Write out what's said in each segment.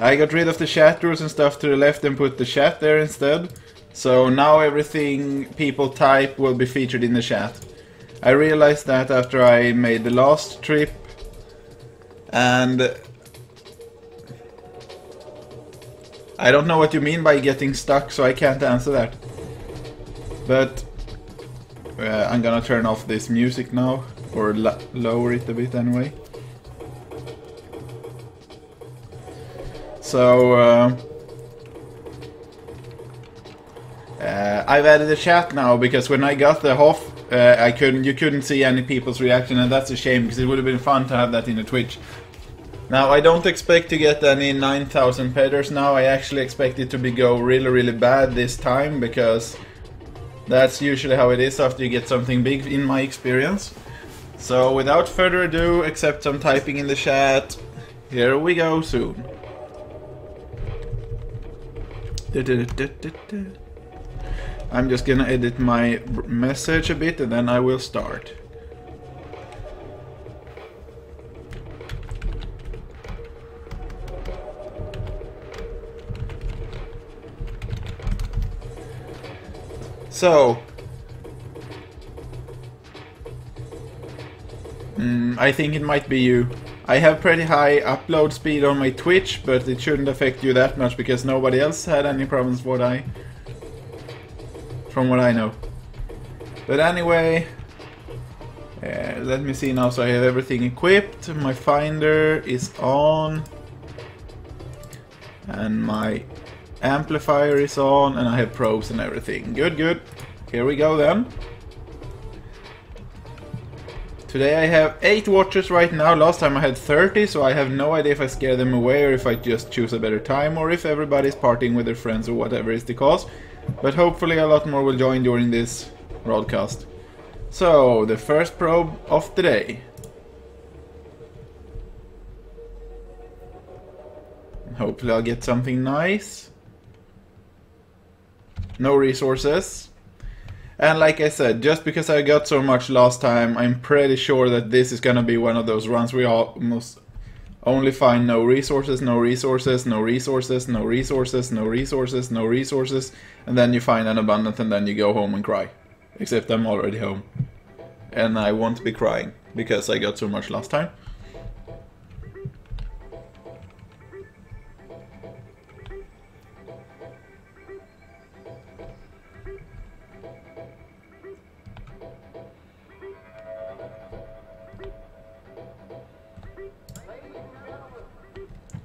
I got rid of the chat rules and stuff to the left and put the chat there instead. So now everything people type will be featured in the chat. I realized that after I made the last trip, and I don't know what you mean by getting stuck, so I can't answer that. But I'm gonna turn off this music now, or lower it a bit anyway. So I've added a chat now because when I got the HOF, you couldn't see any people's reaction, and that's a shame because it would have been fun to have that in a Twitch. Now I don't expect to get any 9,000 pedders now. I actually expect it to go really bad this time because that's usually how it is after you get something big in my experience. So without further ado, except some typing in the chat, here we go soon. I'm just gonna edit my message a bit and then I will start. So I think it might be you. I have pretty high upload speed on my Twitch, but it shouldn't affect you that much because nobody else had any problems from what I know. But anyway, let me see now. So I have everything equipped. My finder is on, and my amplifier is on, and I have probes and everything. Good. Here we go then. Today I have 8 watchers right now. Last time I had 30, so I have no idea if I scare them away or if I just choose a better time or if everybody's partying with their friends or whatever is the cause. But hopefully a lot more will join during this broadcast. So, the first probe of the day. Hopefully I'll get something nice. No resources. And like I said, just because I got so much last time, I'm pretty sure that this is gonna be one of those runs we almost only find no resources, no resources, no resources, no resources, no resources, no resources, and then you find an abundance and then you go home and cry. Except I'm already home. And I won't be crying, because I got so much last time.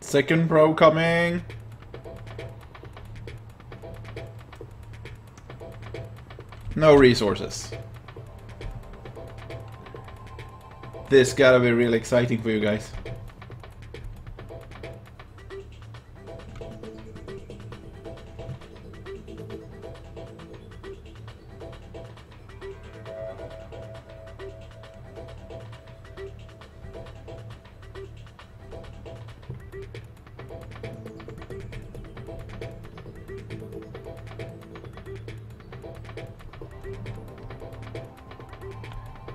Second probe coming. No resources. This gotta be really exciting for you guys.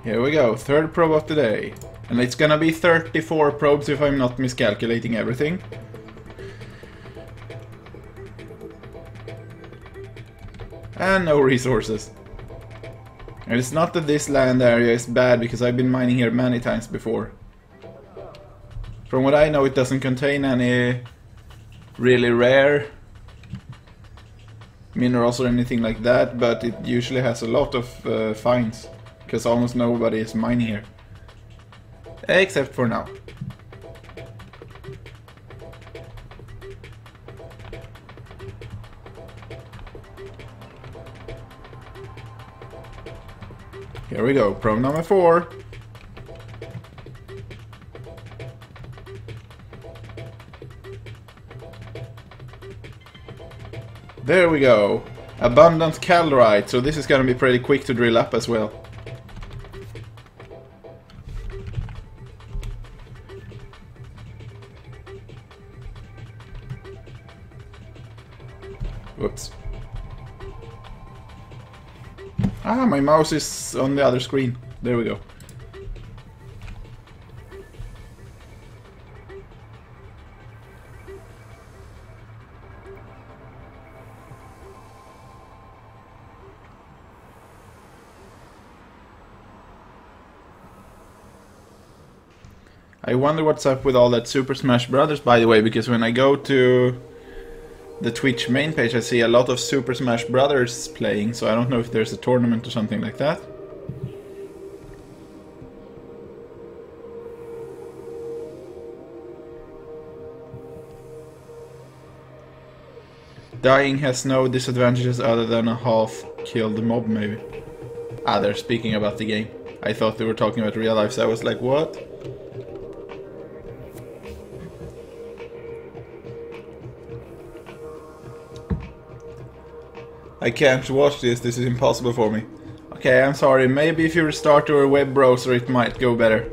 Here we go, third probe of the day. And it's gonna be 34 probes if I'm not miscalculating everything. And no resources. And it's not that this land area is bad, because I've been mining here many times before. From what I know, it doesn't contain any really rare minerals or anything like that, but it usually has a lot of finds. Because almost nobody is mining here. Except for now. Here we go, probe number 4. There we go. Abundant calderite, so this is gonna be pretty quick to drill up as well. Whoops. Ah, my mouse is on the other screen. There we go. I wonder what's up with all that Super Smash Brothers, by the way, because when I go to the Twitch main page I see a lot of Super Smash Brothers playing, so I don't know if there's a tournament or something like that. Dying has no disadvantages other than a half-killed mob, maybe. Ah, they're speaking about the game. I thought they were talking about real life, so I was like, what? I can't watch this is impossible for me. Okay, I'm sorry, maybe if you restart your web browser it might go better.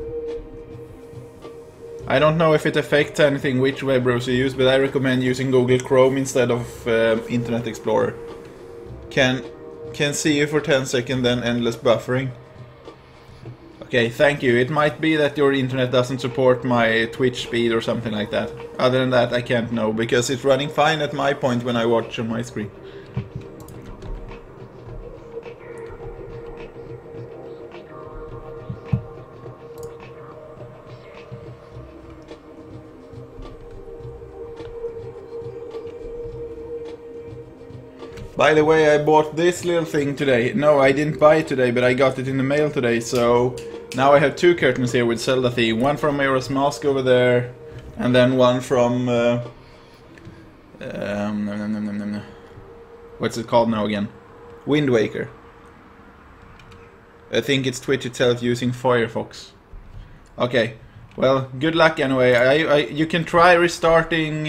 I don't know if it affects anything which web browser you use, but I recommend using Google Chrome instead of Internet Explorer. Can see you for 10 seconds, then endless buffering. Okay, thank you. It might be that your internet doesn't support my Twitch speed or something like that. Other than that, I can't know, because it's running fine at my point when I watch on my screen. By the way, I bought this little thing today. No, I didn't buy it today, but I got it in the mail today, so now I have two curtains here with Zelda theme. One from Majora's Mask over there, and then one from... what's it called now again? Wind Waker. I think it's Twitch itself using Firefox. Okay, well, good luck anyway. You can try restarting...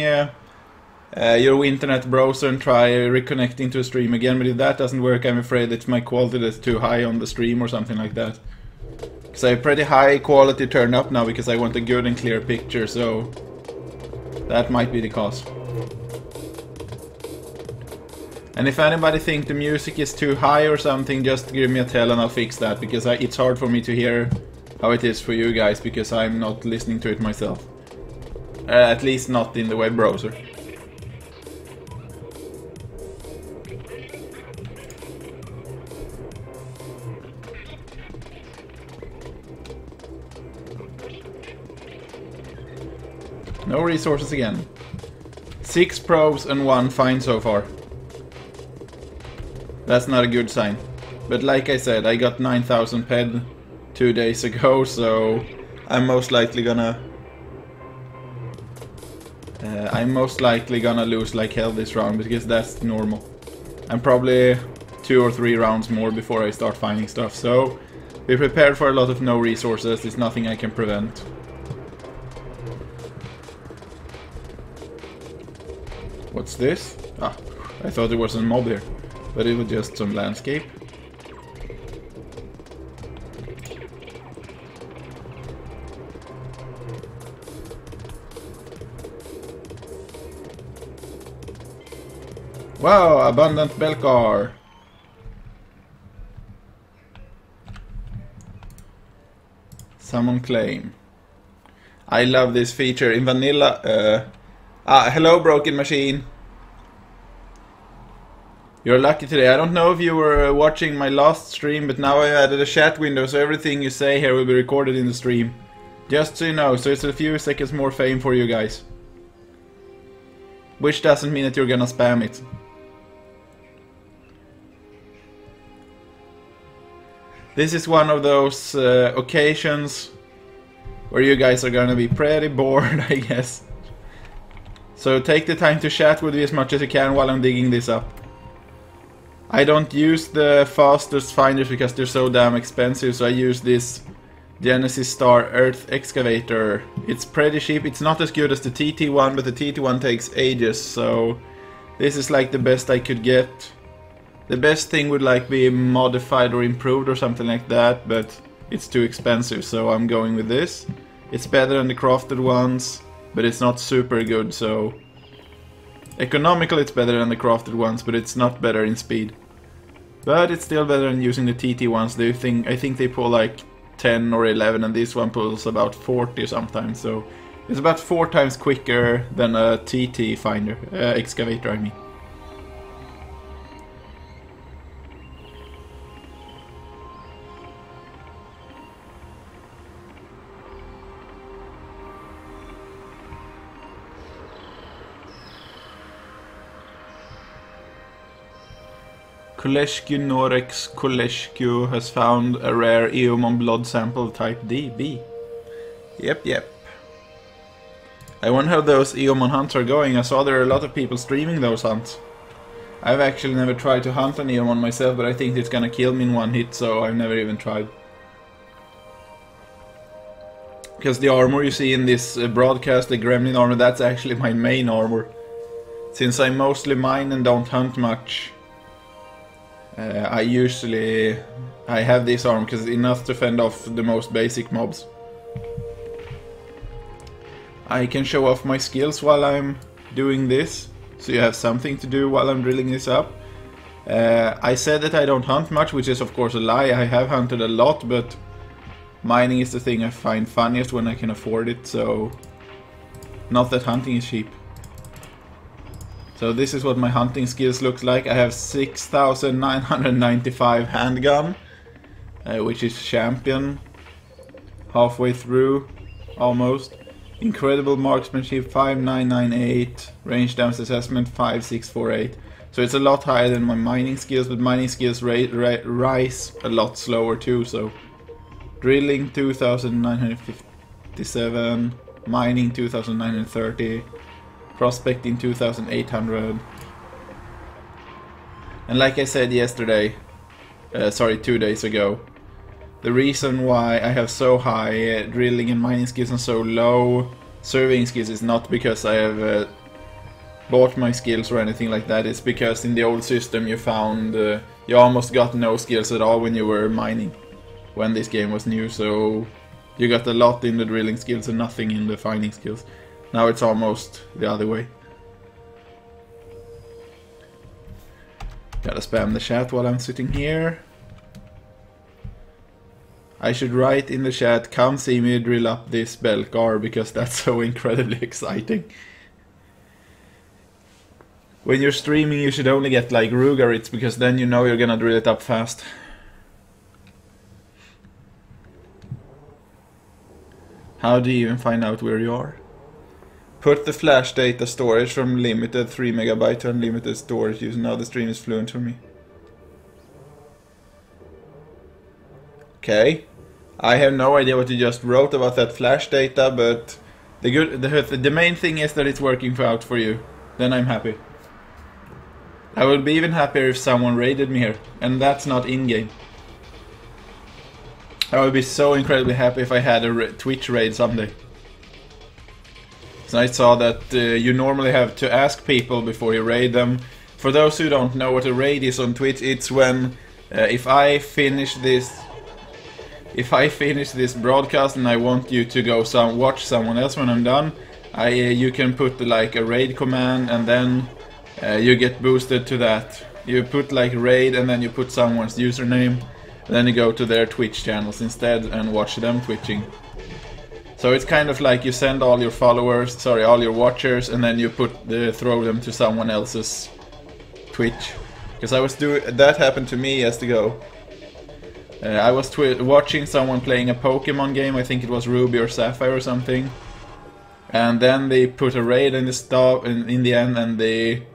your internet browser and try reconnecting to a stream again, but if that doesn't work, I'm afraid it's my quality that's too high on the stream or something like that. Because I have pretty high quality turned up now because I want a good and clear picture, so that might be the cause. And if anybody thinks the music is too high or something, just give me a tell and I'll fix that, because it's hard for me to hear how it is for you guys, because I'm not listening to it myself. At least not in the web browser. No resources again. 6 probes and 1 fine so far. That's not a good sign. But like I said, I got 9,000 ped 2 days ago, so I'm most likely gonna... lose like hell this round, because that's normal. I'm probably 2 or 3 rounds more before I start finding stuff, so be prepared for a lot of no resources. It's nothing I can prevent. What's this? Ah, I thought there was a mob here, but it was just some landscape. Wow, abundant Belcar. Summon claim. I love this feature in vanilla. Hello, Broken Machine. You're lucky today. I don't know if you were watching my last stream, but now I added a chat window, so everything you say here will be recorded in the stream. Just so you know, so it's a few seconds more fame for you guys. Which doesn't mean that you're gonna spam it. This is one of those occasions where you guys are gonna be pretty bored, I guess. So take the time to chat with me as much as you can while I'm digging this up. I don't use the fastest finders because they're so damn expensive, so I use this Genesis Star Earth Excavator. It's pretty cheap. It's not as good as the TT one, but the TT one takes ages, so this is like the best I could get. The best thing would like be modified or improved or something like that, but it's too expensive, so I'm going with this. It's better than the crafted ones, but it's not super good, so economically it's better than the crafted ones, but it's not better in speed. But it's still better than using the TT ones. I think they pull like 10 or 11, and this one pulls about 40 sometimes, so it's about 4 times quicker than a TT finder, excavator I mean. Kolescu Norex Kolescu has found a rare Eomon blood sample type DB. Yep. I wonder how those Eomon hunts are going. I saw there are a lot of people streaming those hunts. I've actually never tried to hunt an Eomon myself, but I think it's gonna kill me in one hit, so I've never even tried. Because the armor you see in this broadcast, the Gremlin armor, that's actually my main armor. Since I mostly mine and don't hunt much, I have this armor because it's enough to fend off the most basic mobs. I can show off my skills while I'm doing this, so you have something to do while I'm drilling this up. I said that I don't hunt much, which is of course a lie. I have hunted a lot, but mining is the thing I find funniest when I can afford it, so not that hunting is cheap. So this is what my hunting skills looks like. I have 6,995 handgun, which is champion, halfway through, almost. Incredible marksmanship 5998, range damage assessment 5648. So it's a lot higher than my mining skills, but mining skills rise a lot slower too. So drilling 2,957, mining 2,930, prospecting 2,800. And like I said yesterday, 2 days ago, the reason why I have so high drilling and mining skills and so low surveying skills is not because I have bought my skills or anything like that. It's because in the old system you found you almost got no skills at all when you were mining, when this game was new. So you got a lot in the drilling skills and nothing in the finding skills. Now it's almost the other way. Gotta spam the chat while I'm sitting here. I should write in the chat, come see me drill up this Belkar, because that's so incredibly exciting. When you're streaming you should only get like Rugarits, because then you know you're gonna drill it up fast. How do you even find out where you are? Put the flash data storage from limited 3 MB to unlimited storage use. Now the stream is fluent for me. Okay. I have no idea what you just wrote about that flash data, but the main thing is that it's working out for you. Then I'm happy. I would be even happier if someone raided me here, and that's not in-game. I would be so incredibly happy if I had a Twitch raid someday. So I saw that you normally have to ask people before you raid them. For those who don't know what a raid is on Twitch, it's when if I finish this broadcast and I want you to go watch someone else when I'm done, you can put like a raid command, and then you get boosted to that. You put like raid and then you put someone's username, and then you go to their Twitch channels instead and watch them twitching. So it's kind of like you send all your followers, all your watchers, and then you throw them to someone else's Twitch. Because that happened to me years ago. I was watching someone playing a Pokemon game, I think it was Ruby or Sapphire or something. And then they put a raid in the end, and they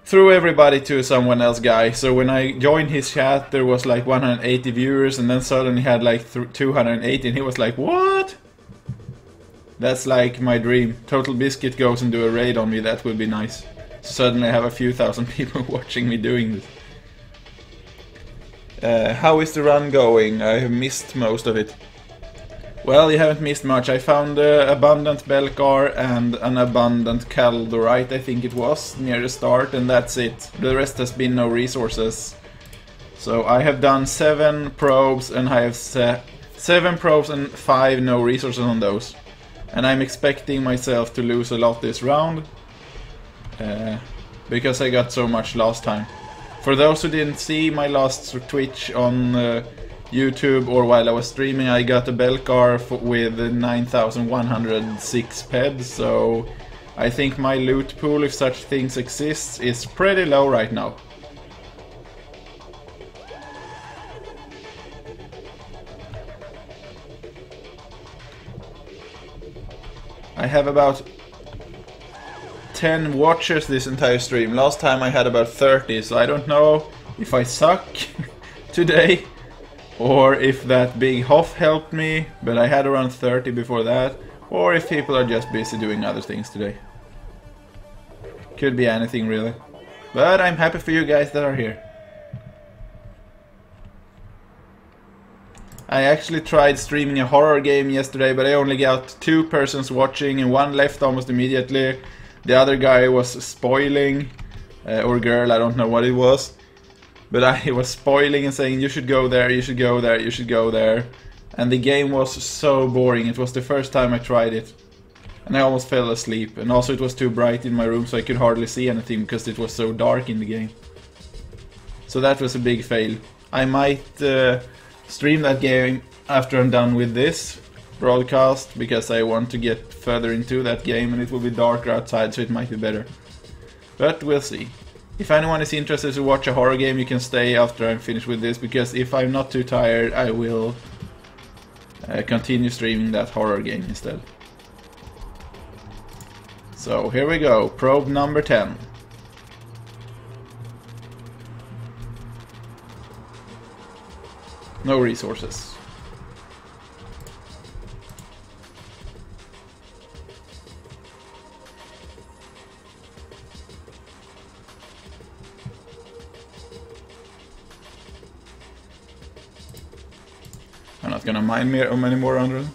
threw everybody to someone else guy. So when I joined his chat there was like 180 viewers, and then suddenly had like 280, and he was like, what? That's like my dream. Total Biscuit goes and do a raid on me, that would be nice. Suddenly I have a few thousand people watching me doing this. How is the run going? I have missed most of it. Well, you haven't missed much. I found abundant Belkar and an abundant Caldorite, I think it was, near the start, and that's it. The rest has been no resources. So I have done 7 probes, and I have 7 probes and 5 no resources on those. And I'm expecting myself to lose a lot this round, because I got so much last time. For those who didn't see my last Twitch on YouTube or while I was streaming, I got a Belkar with 9,106 peds, so I think my loot pool, if such things exist, is pretty low right now. I have about 10 watchers this entire stream. Last time I had about 30, so I don't know if I suck today or if that big Hoff helped me, but I had around 30 before that, or if people are just busy doing other things today. Could be anything really. But I'm happy for you guys that are here. I actually tried streaming a horror game yesterday, but I only got 2 persons watching and 1 left almost immediately. The other guy was spoiling, or girl, I don't know what it was. But I was spoiling and saying you should go there, you should go there, you should go there. And the game was so boring. It was the first time I tried it. And I almost fell asleep. And also it was too bright in my room, so I could hardly see anything because it was so dark in the game. So that was a big fail. I might stream that game after I'm done with this broadcast, because I want to get further into that game and it will be darker outside, so it might be better. But we'll see. If anyone is interested to watch a horror game, you can stay after I'm finished with this, because if I'm not too tired, I will continue streaming that horror game instead. So here we go, probe number 10. No resources. I'm not gonna mine many more under them.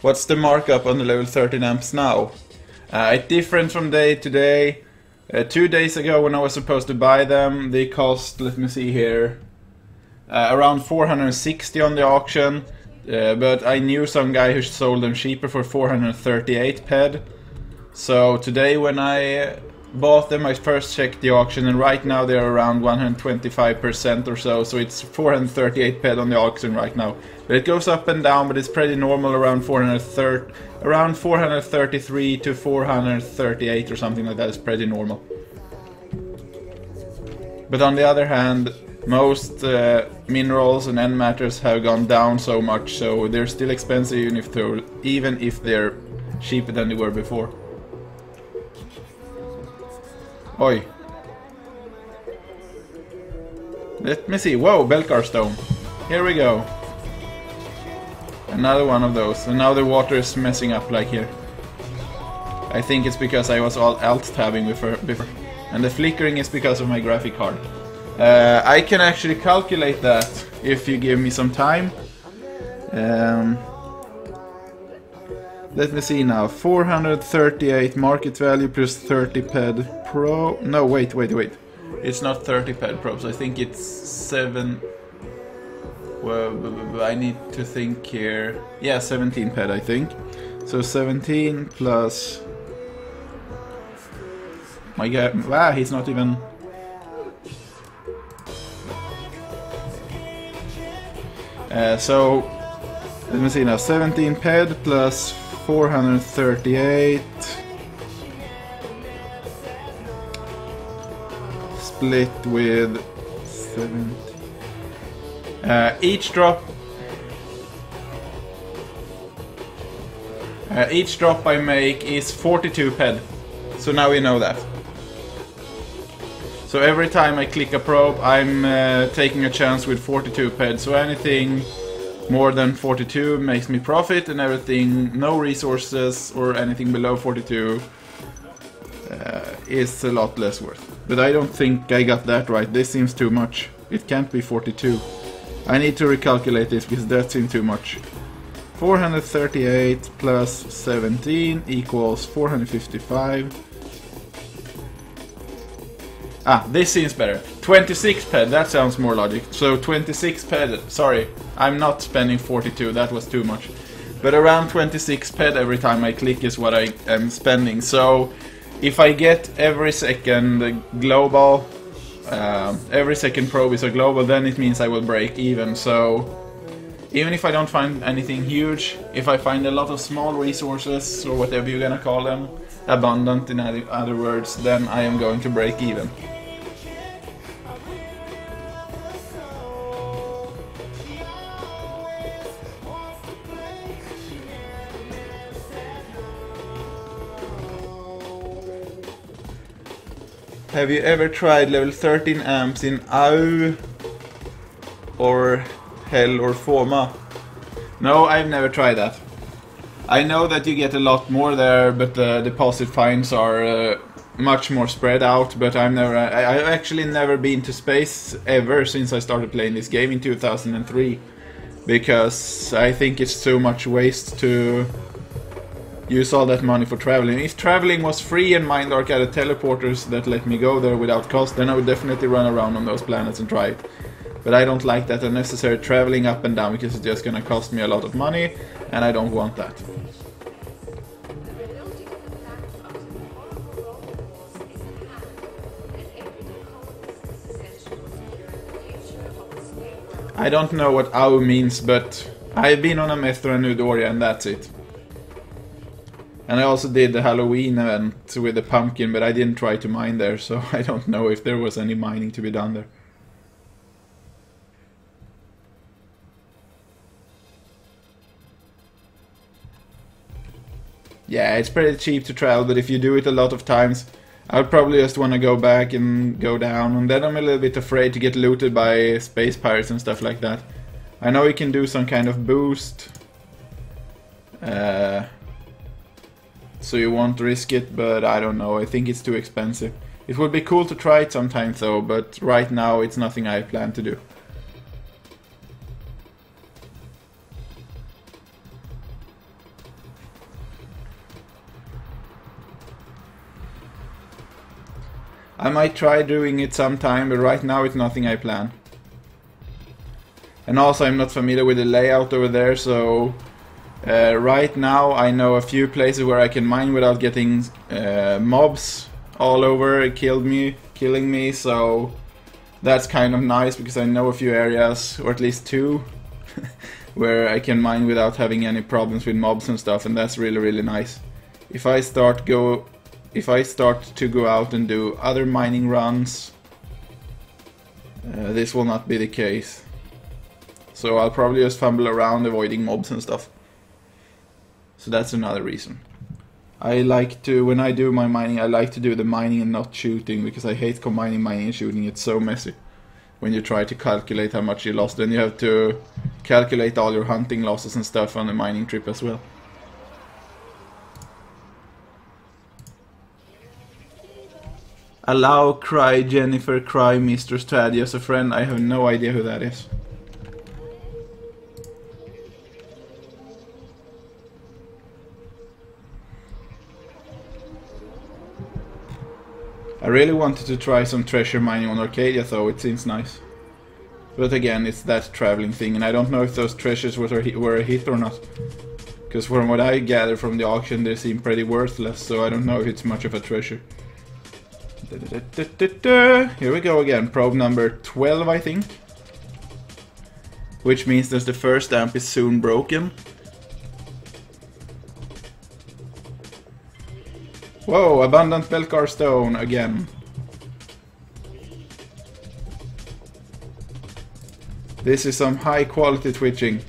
What's the markup on the level 13 amps now? It's different from day to day. 2 days ago when I was supposed to buy them, they cost, let me see here, around 460 on the auction. But I knew some guy who sold them cheaper for 438 ped. So today when I bought them, I first checked the auction, and right now they're around 125% or so, so it's 438 ped on the auction right now. But it goes up and down, but it's pretty normal around 433 to 438 or something like that is pretty normal. But on the other hand, most minerals and end matters have gone down so much, so they're still expensive even if they're cheaper than they were before. Oi. Let me see. Whoa, Belcar stone. Here we go. Another one of those. And now the water is messing up like here. I think it's because I was all alt tabbing before. And the flickering is because of my graphic card. I can actually calculate that if you give me some time. Let me see now. 438 market value plus 30 ped pro. No, wait. It's not 30 ped probes. I think it's 7. Well, I need to think here. Yeah, 17 ped, I think. So 17 plus. My god, wow, he's not even. So let me see now. 17 ped plus 438 split with 70. Each drop I make is 42 ped. So now we know that. So every time I click a probe, I'm taking a chance with 42 ped. So anything more than 42 makes me profit, and everything, no resources or anything below 42 is a lot less worth. But I don't think I got that right. This seems too much. It can't be 42. I need to recalculate this because that seems too much. 438 plus 17 equals 455. Ah, this seems better. 26 ped, that sounds more logic. So 26 ped, sorry, I'm not spending 42, that was too much. But around 26 ped every time I click is what I am spending. So if I get every second global, every second probe is a global, then it means I will break even. So even if I don't find anything huge, if I find a lot of small resources, or whatever you're gonna call them, abundant in other words, then I am going to break even. Have you ever tried level 13 amps in AU or Hell or Foma? No, I've never tried that. I know that you get a lot more there, but the deposit fines are much more spread out. But I've actually never been to space ever since I started playing this game in 2003, because I think it's so much waste to use all that money for traveling. If traveling was free and Mindark had teleporters that let me go there without cost, then I would definitely run around on those planets and try it. But I don't like that unnecessary traveling up and down, because it's just gonna cost me a lot of money, and I don't want that. I don't know what AU means, but I've been on a Metro and Eudoria and that's it. And I also did the Halloween event with the pumpkin, but I didn't try to mine there, so I don't know if there was any mining to be done there. Yeah, it's pretty cheap to travel, but if you do it a lot of times, I would probably just want to go back and go down, and then I'm a little bit afraid to get looted by space pirates and stuff like that. I know you can do some kind of boost, so you won't risk it, but I don't know, I think it's too expensive. It would be cool to try it sometime though, but right now it's nothing I plan to do. I might try doing it sometime, but right now it's nothing I plan. And also I'm not familiar with the layout over there, so right now I know a few places where I can mine without getting mobs all over killing me, so that's kind of nice, because I know a few areas, or at least two, where I can mine without having any problems with mobs and stuff, and that's really nice. If I start to go out and do other mining runs, this will not be the case. So I'll probably just fumble around avoiding mobs and stuff. So that's another reason. I like to, when I do my mining, I like to do the mining and not shooting, because I hate combining mining and shooting. It's so messy when you try to calculate how much you lost. Then you have to calculate all your hunting losses and stuff on the mining trip as well. Allow Cry Jennifer Cry Mistress to add you as a friend. I have no idea who that is. I really wanted to try some treasure mining on Arcadia though, it seems nice. But again, it's that traveling thing, and I don't know if those treasures were a hit or not. Because from what I gather from the auction, they seem pretty worthless, so I don't know if it's much of a treasure. Here we go again, probe number 12 I think. Which means that the first amp is soon broken. Whoa, abundant Belcar stone again. This is some high quality twitching.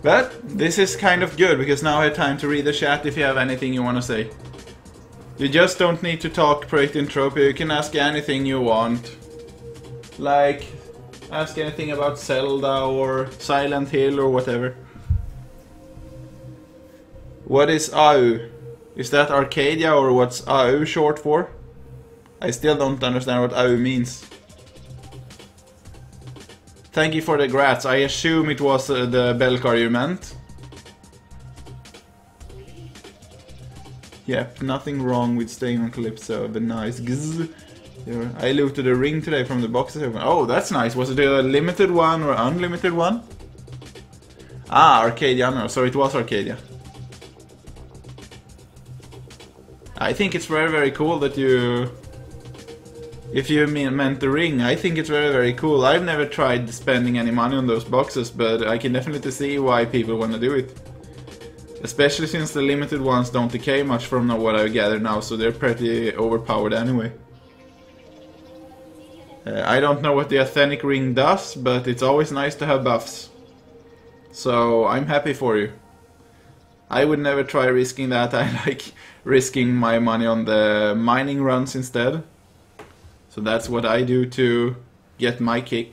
But this is kind of good, because now I have time to read the chat if you have anything you want to say. You just don't need to talk Project Entropia, you can ask anything you want. Like, ask anything about Zelda or Silent Hill or whatever. What is AU? Is that Arcadia, or what's AU short for? I still don't understand what AU means. Thank you for the grats. I assume it was the Belcar you meant. Yep, nothing wrong with staying on Calypso, but nice. Gzz. I looted a ring today from the boxes. Oh, that's nice. Was it a limited one or unlimited one? Ah, Arcadia. No, so it was Arcadia. I think it's very cool that you... If you meant the ring, I think it's very cool. I've never tried spending any money on those boxes, but I can definitely see why people want to do it. Especially since the limited ones don't decay much from what I gather now, so they're pretty overpowered anyway. I don't know what the Athenic ring does, but it's always nice to have buffs. So I'm happy for you. I would never try risking that. I like risking my money on the mining runs instead. So that's what I do to get my kick.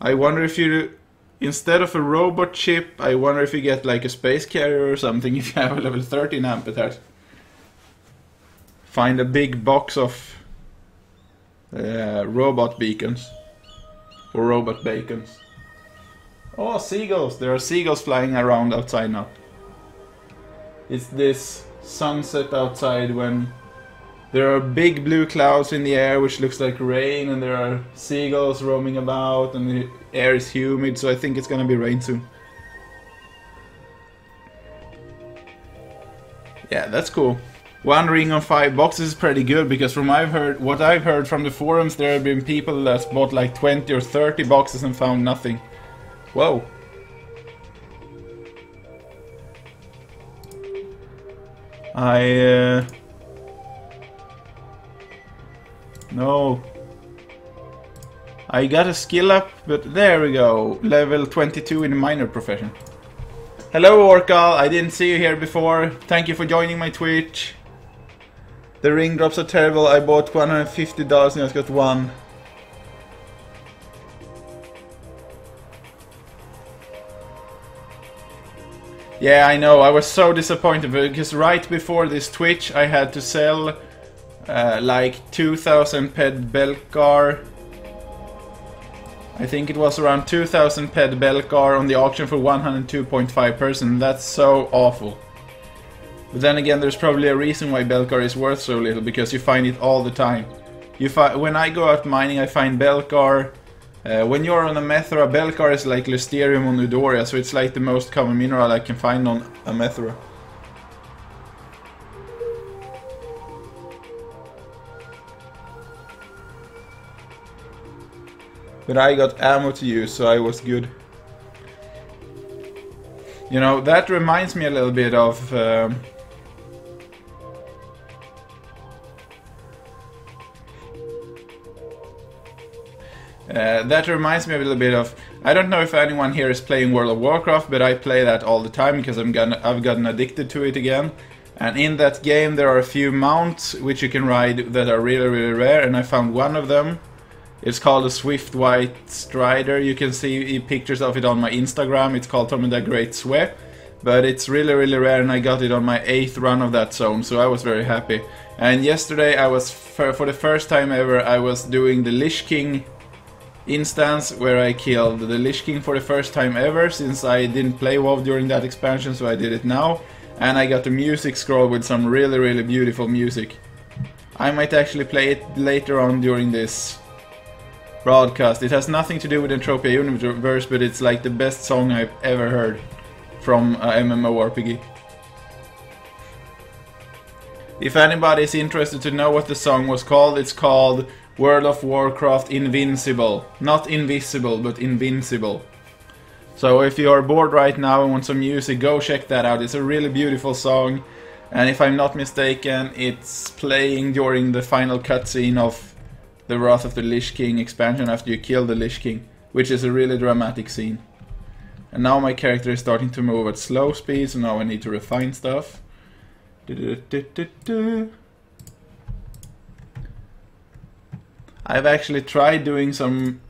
I wonder if you, instead of a robot chip, I wonder if you get like a space carrier or something if you have a level 13 amplifiers. Find a big box of robot beacons. Or robot bacons. Oh, seagulls! There are seagulls flying around outside now. It's this sunset outside when there are big blue clouds in the air which looks like rain, and there are seagulls roaming about, and the air is humid, so I think it's gonna be rain soon. Yeah, that's cool. 1 ring on 5 boxes is pretty good, because from what I've heard from the forums, there have been people that bought like 20 or 30 boxes and found nothing. Whoa. No. I got a skill up, but there we go. Level 22 in the miner profession. Hello Orcal, I didn't see you here before. Thank you for joining my Twitch. The ring drops are terrible. I bought $150 and I just got 1. Yeah, I know. I was so disappointed because right before this Twitch I had to sell like 2000 ped Belcar. I think it was around 2000 ped Belcar on the auction for 102.5%. That's so awful. But then again, there's probably a reason why Belcar is worth so little, because you find it all the time. When I go out mining, I find Belcar. When you're on a Methra, Belcar is like Lysterium on Eudoria, so it's like the most common mineral I can find on a Methra. But I got ammo to use, so I was good. You know, that reminds me a little bit of... that reminds me a little bit of... I don't know if anyone here is playing World of Warcraft, but I play that all the time because I've gotten addicted to it again. And in that game there are a few mounts which you can ride that are really, really rare, and I found one of them. It's called a Swift White Strider. You can see pictures of it on my Instagram. It's called Tommy the Great Sweat. But it's really, really rare, and I got it on my 8th run of that zone, so I was very happy. And yesterday I was, for the first time ever, I was doing the Lich King instance where I killed the Lich King for the first time ever, since I didn't play WoW during that expansion, so I did it now. And I got the music scroll with some really, really beautiful music. I might actually play it later on during this broadcast. It has nothing to do with Entropia Universe, but it's like the best song I've ever heard from a MMORPG. If anybody is interested to know what the song was called, it's called World of Warcraft Invincible. Not Invisible, but Invincible. So if you are bored right now and want some music, go check that out. It's a really beautiful song. And if I'm not mistaken, it's playing during the final cutscene of the Wrath of the Lich King expansion after you kill the Lich King, which is a really dramatic scene. And now my character is starting to move at slow speed, so now I need to refine stuff. I've actually tried doing some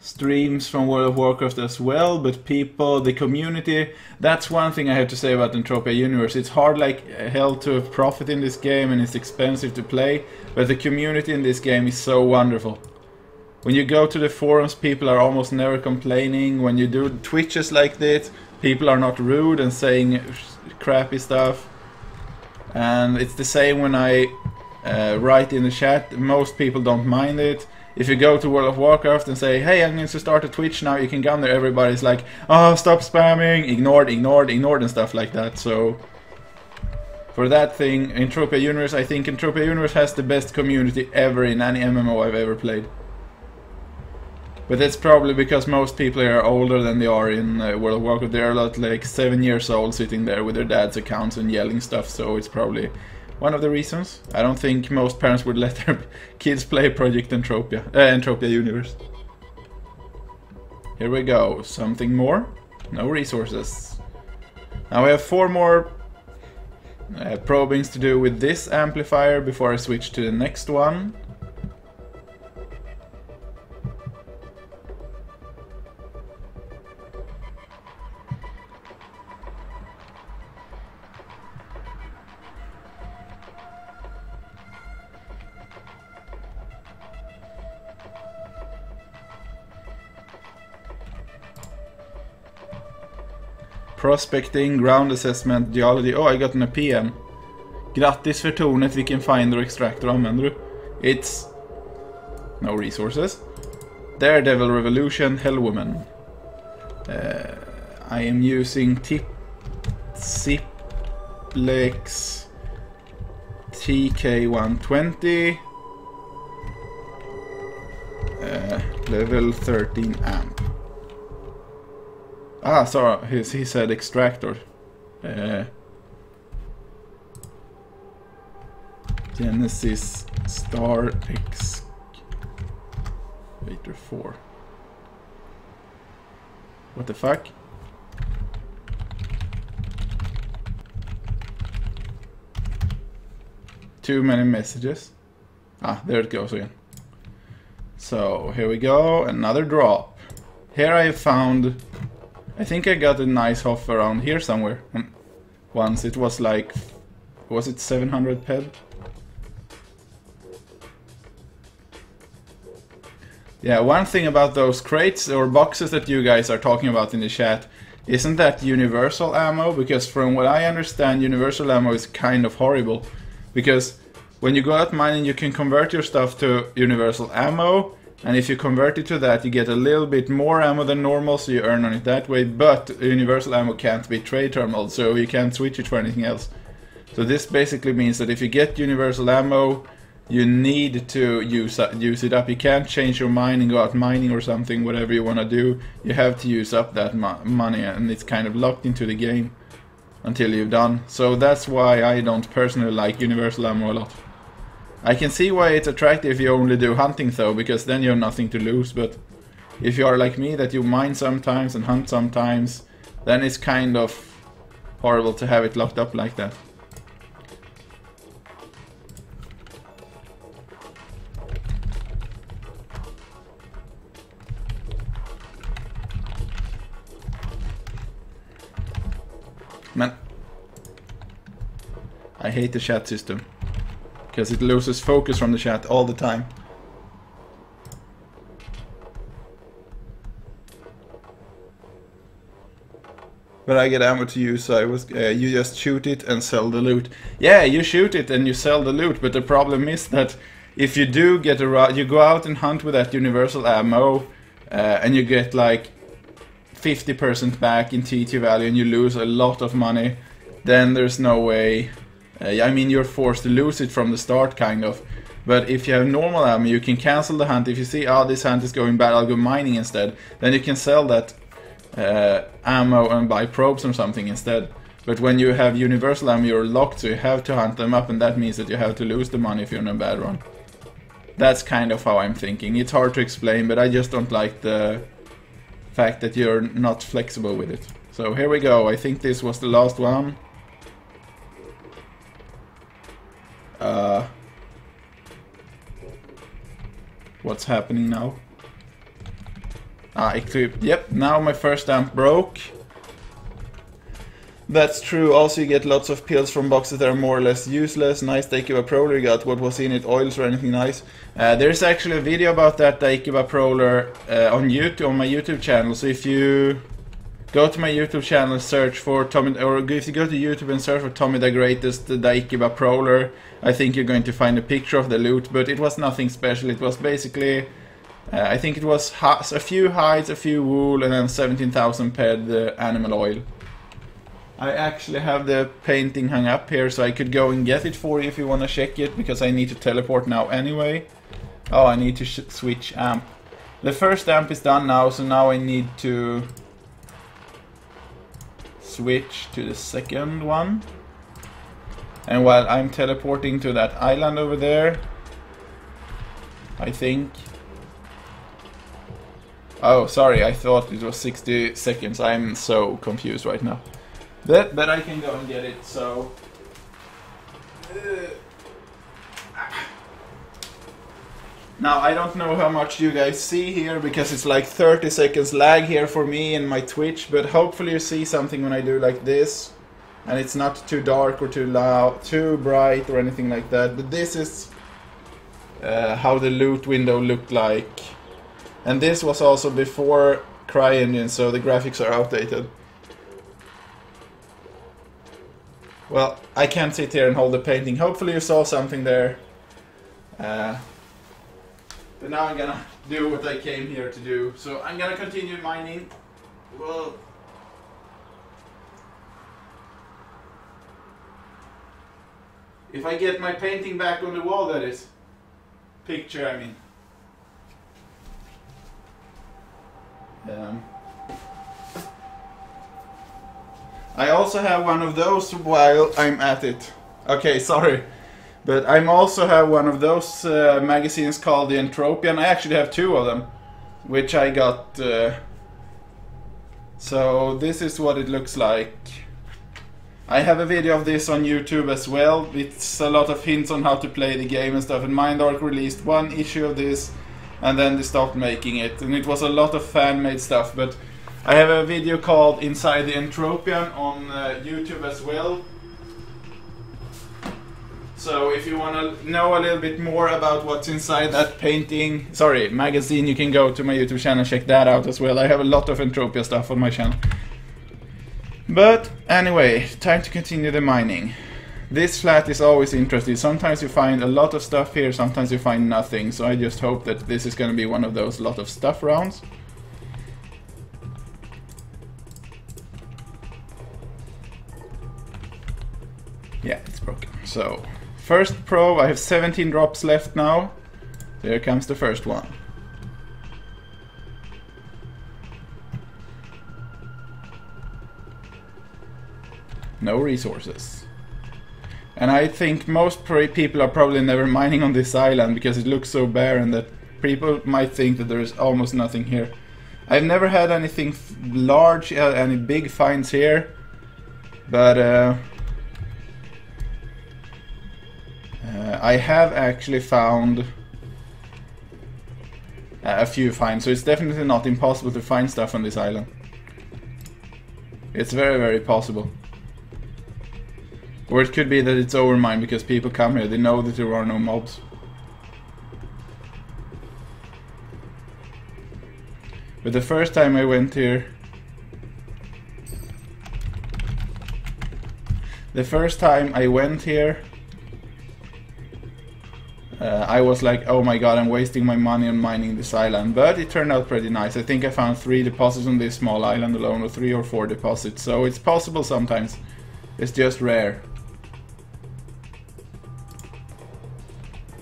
streams from World of Warcraft as well, but people, the community, that's one thing I have to say about Entropia Universe. It's hard like hell to profit in this game, and it's expensive to play, but the community in this game is so wonderful. When you go to the forums, people are almost never complaining. When you do Twitches like this, people are not rude and saying crappy stuff. And it's the same when I write in the chat. Most people don't mind it. If you go to World of Warcraft and say, hey, I'm going to start a Twitch now, you can come there, everybody's like, oh, stop spamming, ignored, and stuff like that. So for that thing, Entropia Universe, I think Entropia Universe has the best community ever in any MMO I've ever played. But that's probably because most people here are older than they are in World of Warcraft. They're a lot like 7 years old sitting there with their dad's accounts and yelling stuff, so it's probably one of the reasons. I don't think most parents would let their kids play Project Entropia Universe. Here we go, something more. No resources. Now we have 4 more probings to do with this amplifier before I switch to the next one. Prospecting, ground assessment, geology. Oh, I got an PM. Grattis för tornet, vilken finder och extractor använder du? It's... no resources. Daredevil Revolution, Hellwoman. I am using Ziplex TK120. Level 13 amp. Ah, sorry, he said extractor. Genesis Star Excavator 4. What the fuck? Too many messages. Ah, there it goes again. So, here we go, another drop. Here I have found... I think I got a nice Hoff around here somewhere. Once it was like... was it 700 ped? Yeah, one thing about those crates or boxes that you guys are talking about in the chat, isn't that universal ammo? Because from what I understand, universal ammo is kind of horrible. Because when you go out mining, you can convert your stuff to universal ammo, and if you convert it to that, you get a little bit more ammo than normal, so you earn on it that way. But universal ammo can't be trade terminal, so you can't switch it for anything else. So this basically means that if you get universal ammo, you need to use it up. You can't change your mind and go out mining or something, whatever you want to do. You have to use up that money, and it's kind of locked into the game until you've done. So that's why I don't personally like universal ammo a lot. I can see why it's attractive if you only do hunting though, because then you have nothing to lose. But if you are like me, that you mine sometimes and hunt sometimes, then it's kind of horrible to have it locked up like that. Man, I hate the chat system, because it loses focus from the chat all the time. But I get ammo to use, so I was, you just shoot it and sell the loot. Yeah, you shoot it and you sell the loot, but the problem is that if you do get a you go out and hunt with that universal ammo, and you get like 50% back in TT value and you lose a lot of money, then there's no way. I mean, you're forced to lose it from the start, kind of. But if you have normal ammo, you can cancel the hunt. If you see, oh, this hunt is going bad, I'll go mining instead. Then you can sell that ammo and buy probes or something instead. But when you have universal ammo, you're locked, so you have to hunt them up, and that means that you have to lose the money if you're in a bad run. That's kind of how I'm thinking. It's hard to explain, but I just don't like the fact that you're not flexible with it. So here we go. I think this was the last one. What's happening now? Ah, equip. Yep, now my first amp broke. That's true. Also, you get lots of pills from boxes that are more or less useless. Nice Daikiba Proler you got. What was in it? Oils or anything nice? There's actually a video about that Daikiba Proler on YouTube, on my YouTube channel. So if you go to my YouTube channel, search for Tommy, or if you go to YouTube and search for Tommy the Greatest Daikiba Proler, I think you're going to find a picture of the loot. But it was nothing special. It was basically, I think it was a few hides, a few wool, and then 17,000 ped animal oil. I actually have the painting hung up here, so I could go and get it for you if you want to check it, because I need to teleport now anyway. Oh, I need to switch amp. The first amp is done now, so now I need to switch to the second one. And while I'm teleporting to that island over there, I think Oh, sorry, I thought it was 60 seconds. I'm so confused right now. But I can go and get it, so... Now, I don't know how much you guys see here, because it's like 30 seconds lag here for me and my Twitch, but hopefully you see something when I do like this. And it's not too dark or too loud, too bright or anything like that. But this is how the loot window looked like. And this was also before CryEngine, so the graphics are outdated. Well, I can't sit here and hold the painting. Hopefully you saw something there. But now I'm gonna do what I came here to do. So I'm gonna continue mining. Well, if I get my painting back on the wall, that is. Picture, I mean. I also have one of those while I'm at it. Okay, sorry. But I also have one of those magazines called the Entropia, and I actually have two of them, which I got. So this is what it looks like. I have a video of this on YouTube as well. It's a lot of hints on how to play the game and stuff. And Mindark released one issue of this, and then they stopped making it. And it was a lot of fan-made stuff. But I have a video called Inside the Entropian on YouTube as well. So if you want to know a little bit more about what's inside that magazine, you can go to my YouTube channel and check that out as well. I have a lot of Entropia stuff on my channel. But anyway, time to continue the mining. This flat is always interesting. Sometimes you find a lot of stuff here, sometimes you find nothing. So I just hope that this is going to be one of those lot of stuff rounds. Yeah, it's broken. So... first probe, I have 17 drops left now. Here comes the first one. No resources. And I think most people are probably never mining on this island because it looks so barren that people might think that there is almost nothing here. I've never had anything large, any big finds here. But I have actually found a few finds, so it's definitely not impossible to find stuff on this island. It's very, very possible. Or it could be that it's overmined because people come here, they know that there are no mobs. But the first time I went here... I was like, oh my god, I'm wasting my money on mining this island. But it turned out pretty nice. I think I found 3 deposits on this small island alone, or 3 or 4 deposits. So it's possible sometimes. It's just rare.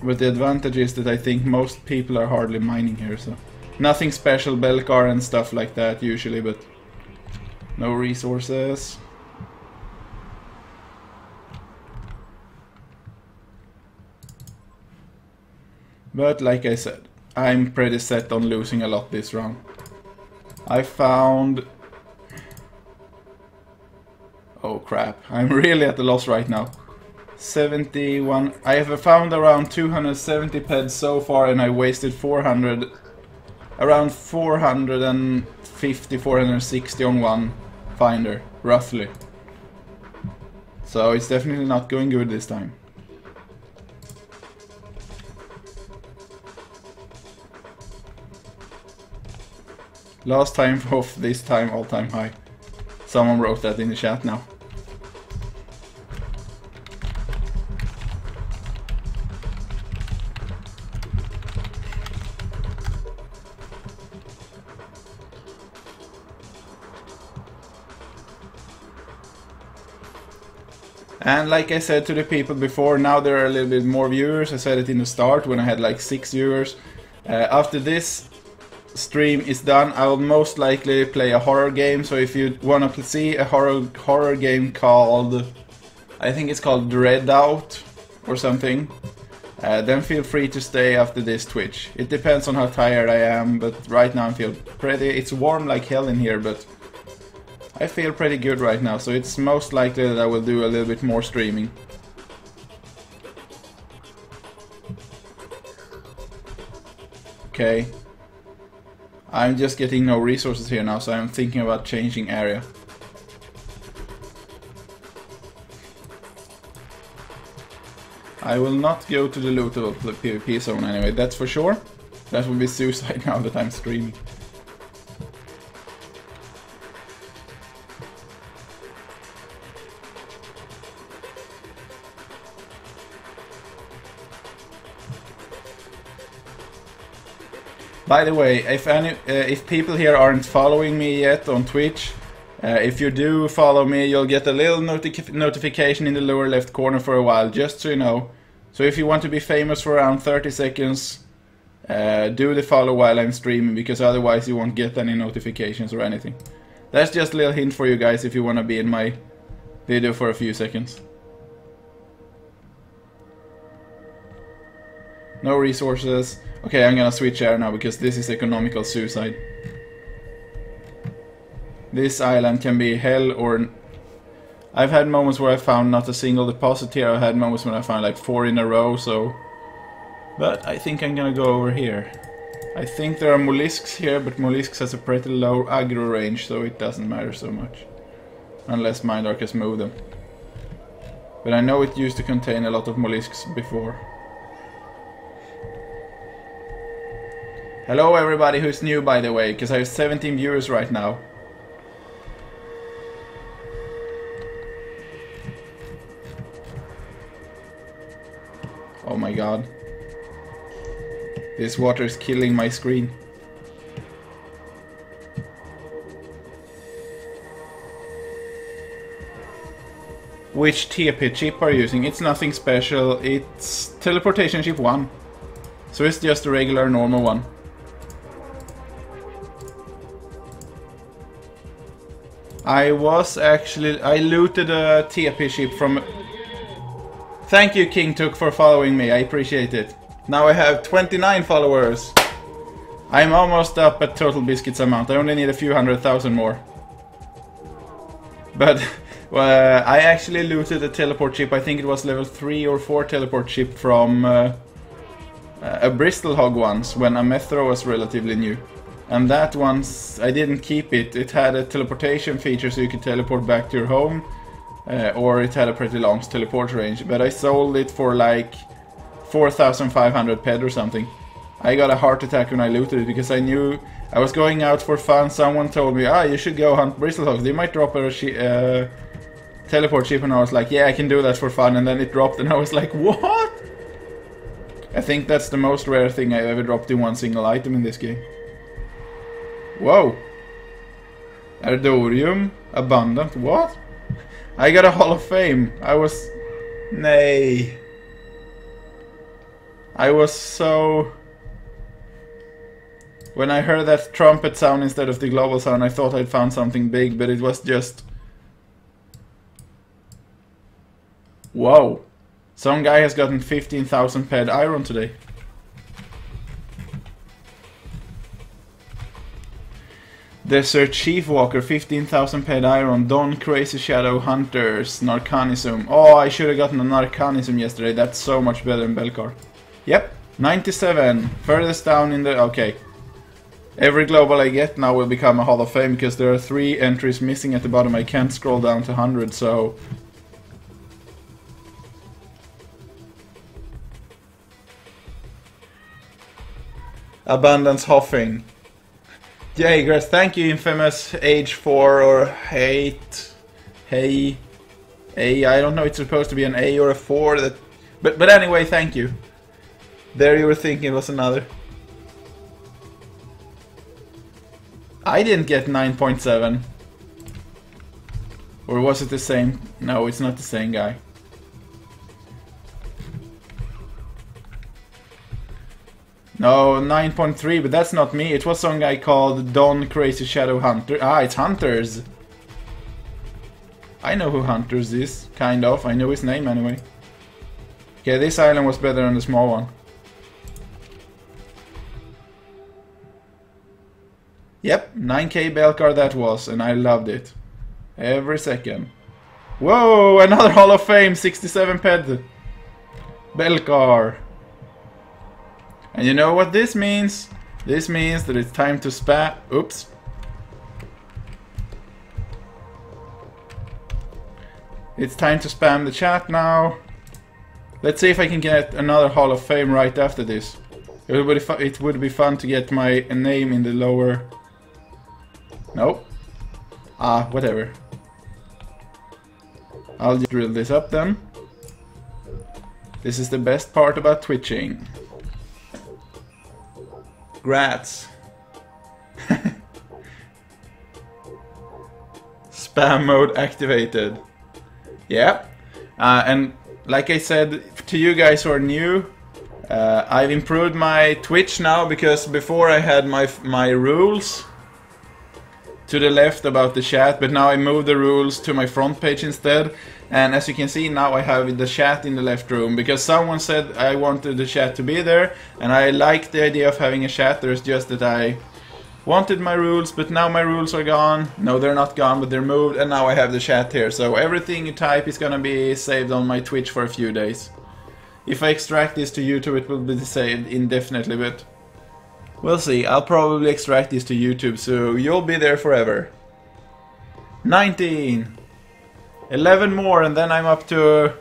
But the advantage is that I think most people are hardly mining here, so... nothing special, Belcar and stuff like that usually, but... no resources. But like I said, I'm pretty set on losing a lot this round. I found... oh crap, I'm really at a loss right now. 71... I have found around 270 peds so far, and I wasted 400... around 450, 460 on one finder, roughly. So it's definitely not going good this time. Last time off, this time all time high. Someone wrote that in the chat now. And like I said to the people before, now there are a little bit more viewers. I said it in the start when I had like 6 viewers. After this stream is done, I will most likely play a horror game. So if you want to see a horror game called, I think it's called Dread Out or something, then feel free to stay after this Twitch. It depends on how tired I am, but right now I feel pretty... It's warm like hell in here, but I feel pretty good right now, so it's most likely that I will do a little bit more streaming. Okay. I'm just getting no resources here now, so I'm thinking about changing area. I will not go to the lootable PvP zone anyway, that's for sure. That would be suicide now that I'm streaming. By the way, if people here aren't following me yet on Twitch, if you do follow me, you'll get a little notification in the lower left corner for a while, just so you know. So if you want to be famous for around 30 seconds, do the follow while I'm streaming, because otherwise you won't get any notifications or anything. That's just a little hint for you guys if you want to be in my video for a few seconds. No resources. Okay, I'm gonna switch air now because this is economical suicide. This island can be hell or... I've had moments where I found not a single deposit here. I've had moments when I found like 4 in a row, so... But I think I'm gonna go over here. I think there are mollusks here, but mollusks has a pretty low aggro range, so it doesn't matter so much. Unless Mindark has moved them. But I know it used to contain a lot of mollusks before. Hello everybody who's new, by the way, because I have 17 viewers right now. Oh my god. This water is killing my screen. Which TP chip are you using? It's nothing special, it's teleportation chip 1. So it's just a regular normal one. I looted a TP chip from... Thank you King Took for following me, I appreciate it. Now I have 29 followers. I'm almost up at Total Biscuits amount, I only need a few 100,000 more. But I actually looted a teleport chip, I think it was level 3 or 4 teleport chip from a Bristol Hog once, when Amethro was relatively new. And that once, I didn't keep it. It had a teleportation feature so you could teleport back to your home. Or it had a pretty long teleport range. But I sold it for like 4,500 ped or something. I got a heart attack when I looted it because I knew I was going out for fun. Someone told me, you should go hunt Bristol Hogs. They might drop a teleport chip. And I was like, yeah, I can do that for fun. And then it dropped and I was like, what? I think that's the most rare thing I've ever dropped in one single item in this game. Whoa. Erdorium. Abundant. What? I got a Hall of Fame. Nay. I was so... When I heard that trumpet sound instead of the global sound, I thought I'd found something big, but it was just... Whoa. Some guy has gotten 15,000 ped iron today. Desert Chief Walker, 15,000 ped iron. Don Crazy Shadow Hunters, Narcanism. Oh, I should have gotten a Narcanism yesterday. That's so much better than Belcar. Yep, 97. Furthest down in the... Okay. Every global I get now will become a Hall of Fame because there are 3 entries missing at the bottom. I can't scroll down to 100, so... Abundance Hoffing. Jaegers, thank you, infamous age 4 or 8. Hey. A, I don't know, it's supposed to be an A or a 4. But anyway, thank you. There you were thinking it was another. I didn't get 9.7. Or was it the same? No, it's not the same guy. No, 9.3, but that's not me. It was some guy called Don Crazy Shadow Hunter. Ah, it's Hunters. I know who Hunters is, kind of. I know his name anyway. Okay, this island was better than the small one. Yep, 9k Belcar that was, and I loved it. Every second. Whoa, another Hall of Fame, 67 ped. Belcar. And you know what this means? This means that it's time to spam. Oops. It's time to spam the chat now. Let's see if I can get another Hall of Fame right after this. It would be fun to get my name in the lower... Nope. Ah, whatever. I'll just drill this up then. This is the best part about twitching. Grats. Spam mode activated. Yeah. And like I said, to you guys who are new, I've improved my Twitch now, because before I had my rules to the left about the chat, but now I moved the rules to my front page instead. And as you can see, now I have the chat in the left room, because someone said I wanted the chat to be there, and I like the idea of having a chat. There's just that I wanted my rules, but now my rules are gone. No, they're not gone, but they're moved, and now I have the chat here. So everything you type is gonna be saved on my Twitch for a few days. If I extract this to YouTube, it will be saved indefinitely, but we'll see. I'll probably extract this to YouTube, so you'll be there forever. 19! 11 more, and then I'm up to...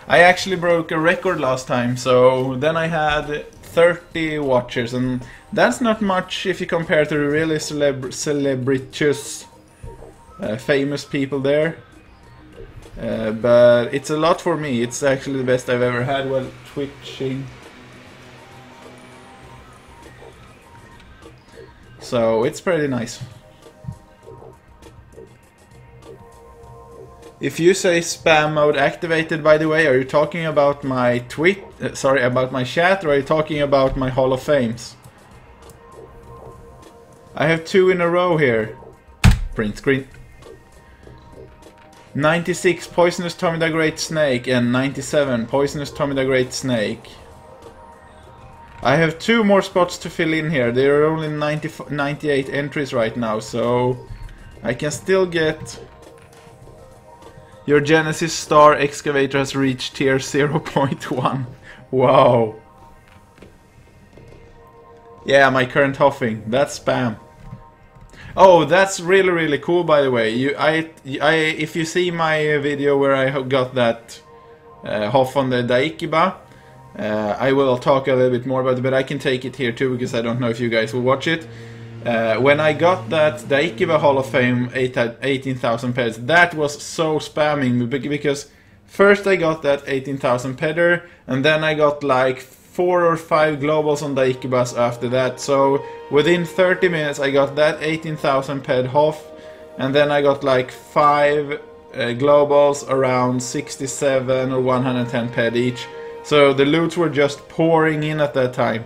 I actually broke a record last time, so then I had 30 watchers, and that's not much if you compare to the really celebritious, famous people there. But it's a lot for me. It's actually the best I've ever had while twitching. So it's pretty nice. If you say spam mode activated, by the way, are you talking about my about my chat, or are you talking about my Hall of Fames? I have 2 in a row here. Print screen. 96 Poisonous Tommy the Great Snake and 97 Poisonous Tommy the Great Snake. I have 2 more spots to fill in here. There are only 98 entries right now, so I can still get... Your Genesis Star Excavator has reached tier 0.1. Wow. Yeah, my current Hoffing. That's spam. Oh, that's really, really cool, by the way. If you see my video where I got that Hoff on the Daikiba, I will talk a little bit more about it, but I can take it here too, because I don't know if you guys will watch it. When I got that Daikiba Hall of Fame 18,000 peds, that was so spamming, because first I got that 18,000 pedder, and then I got like 4 or 5 globals on Daikibas after that. So within 30 minutes I got that 18,000 ped Hoff, and then I got like 5 globals around 67 or 110 ped each. So the loots were just pouring in at that time.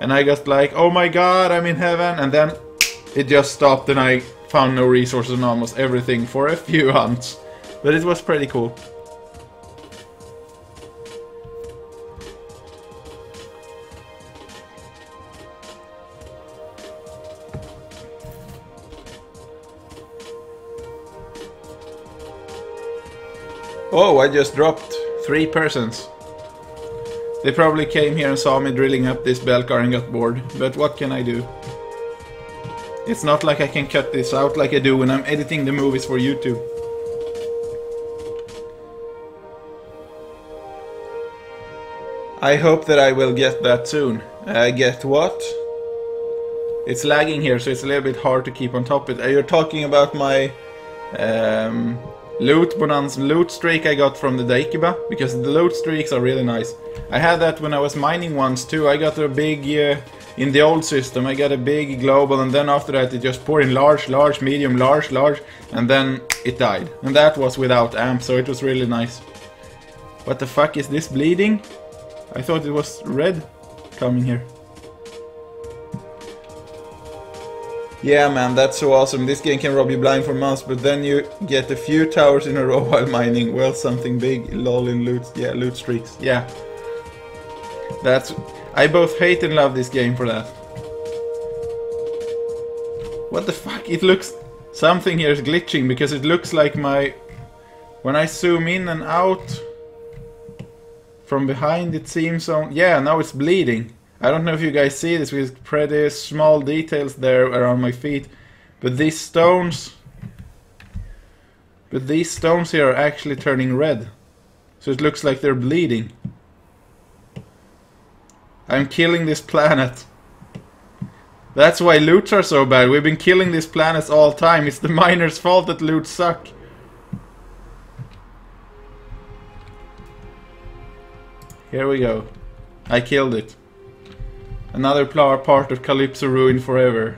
And I got like, oh my god, I'm in heaven, and then it just stopped and I found no resources on almost everything for a few hunts. But it was pretty cool. Oh, I just dropped 3 persons. They probably came here and saw me drilling up this Belcar and got bored, but what can I do? It's not like I can cut this out like I do when I'm editing the movies for YouTube. I hope that I will get that soon. Get what? It's lagging here, so it's a little bit hard to keep on top of it. You're talking about my loot bonanza loot streak I got from the Daikiba, because the loot streaks are really nice. I had that when I was mining once too. I got a big, in the old system, I got a big global, and then after that it just poured in large, large, medium, large, large, and then it died. And that was without amp, so it was really nice. What the fuck is this bleeding? I thought it was red coming here. Yeah, man, that's so awesome. This game can rob you blind for months, but then you get a few towers in a row while mining. Well, something big. Lol in loot. Yeah, loot streaks. Yeah. That's... I both hate and love this game for that. What the fuck? It looks... Something here is glitching, because it looks like my... When I zoom in and out... From behind it seems on... Yeah, now it's bleeding. I don't know if you guys see this with pretty small details there around my feet. But these stones... But these stones here are actually turning red. So it looks like they're bleeding. I'm killing this planet. That's why loots are so bad. We've been killing these planets all time. It's the miners' fault that loots suck. Here we go. I killed it. Another part of Calypso ruined forever.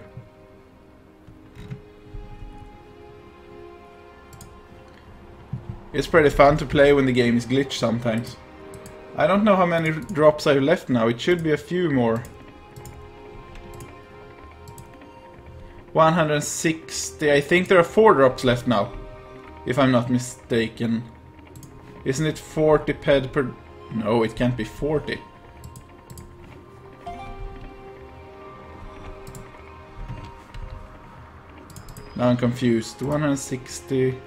It's pretty fun to play when the game is glitched sometimes. I don't know how many drops I've left now. It should be a few more. 160. I think there are 4 drops left now. If I'm not mistaken. Isn't it 40 ped per... No, it can't be 40. Now I'm confused. 160...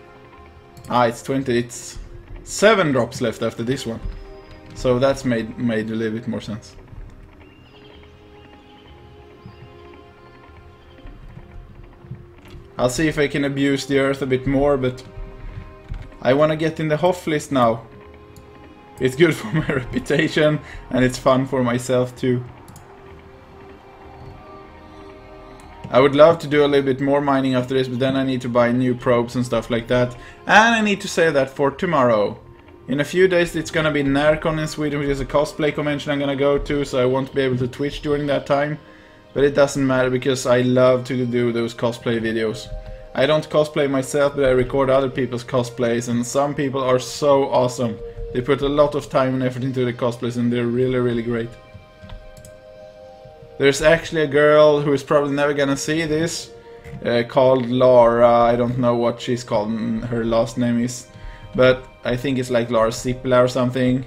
Ah, it's 20. It's 7 drops left after this one. So that's made a little bit more sense. I'll see if I can abuse the earth a bit more, but I want to get in the Hoff list now. It's good for my reputation, and it's fun for myself too. I would love to do a little bit more mining after this, but then I need to buy new probes and stuff like that. And I need to save that for tomorrow. In a few days it's gonna be Närcon in Sweden, which is a cosplay convention I'm gonna go to, so I won't be able to Twitch during that time. But it doesn't matter, because I love to do those cosplay videos. I don't cosplay myself, but I record other people's cosplays, and some people are so awesome. They put a lot of time and effort into the cosplays, and they're really, really great. There's actually a girl who is probably never gonna see this, called Lara. I don't know what she's called, her last name is, but I think it's like Lara Sipila or something.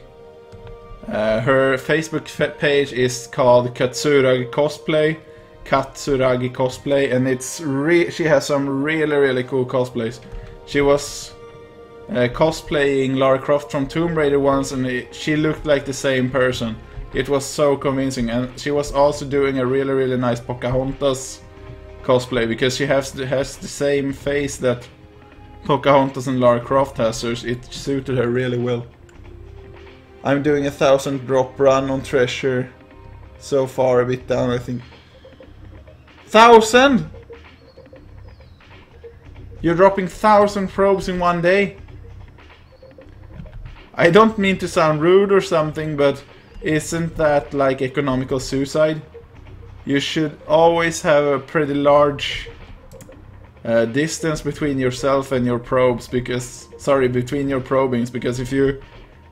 Her Facebook page is called Katsuragi Cosplay, and it's she has some really, really cool cosplays. She was cosplaying Lara Croft from Tomb Raider once, and she looked like the same person. It was so convincing, and she was also doing a really, really nice Pocahontas cosplay, because she has the same face that Pocahontas and Lara Croft has, so it suited her really well. I'm doing 1,000 drop run on treasure so far, a bit down I think. 1,000? You're dropping 1,000 probes in one day? I don't mean to sound rude or something, but isn't that like economical suicide? You should always have a pretty large distance between yourself and your probes, because... Sorry, between your probings, because if you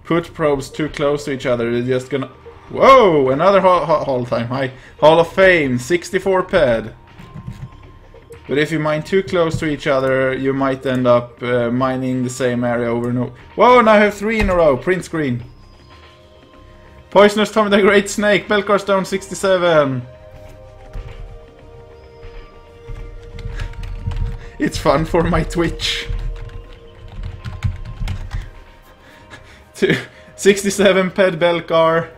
put probes too close to each other, they're just gonna... Whoa! Another Hall time high. Hall of Fame, 64 ped. But if you mine too close to each other, you might end up mining the same area over and over. Whoa, now I have 3 in a row. Print screen. Poisonous Tommy the Great Snake, Belcar Stone 67. It's fun for my Twitch. 67 ped Belcar.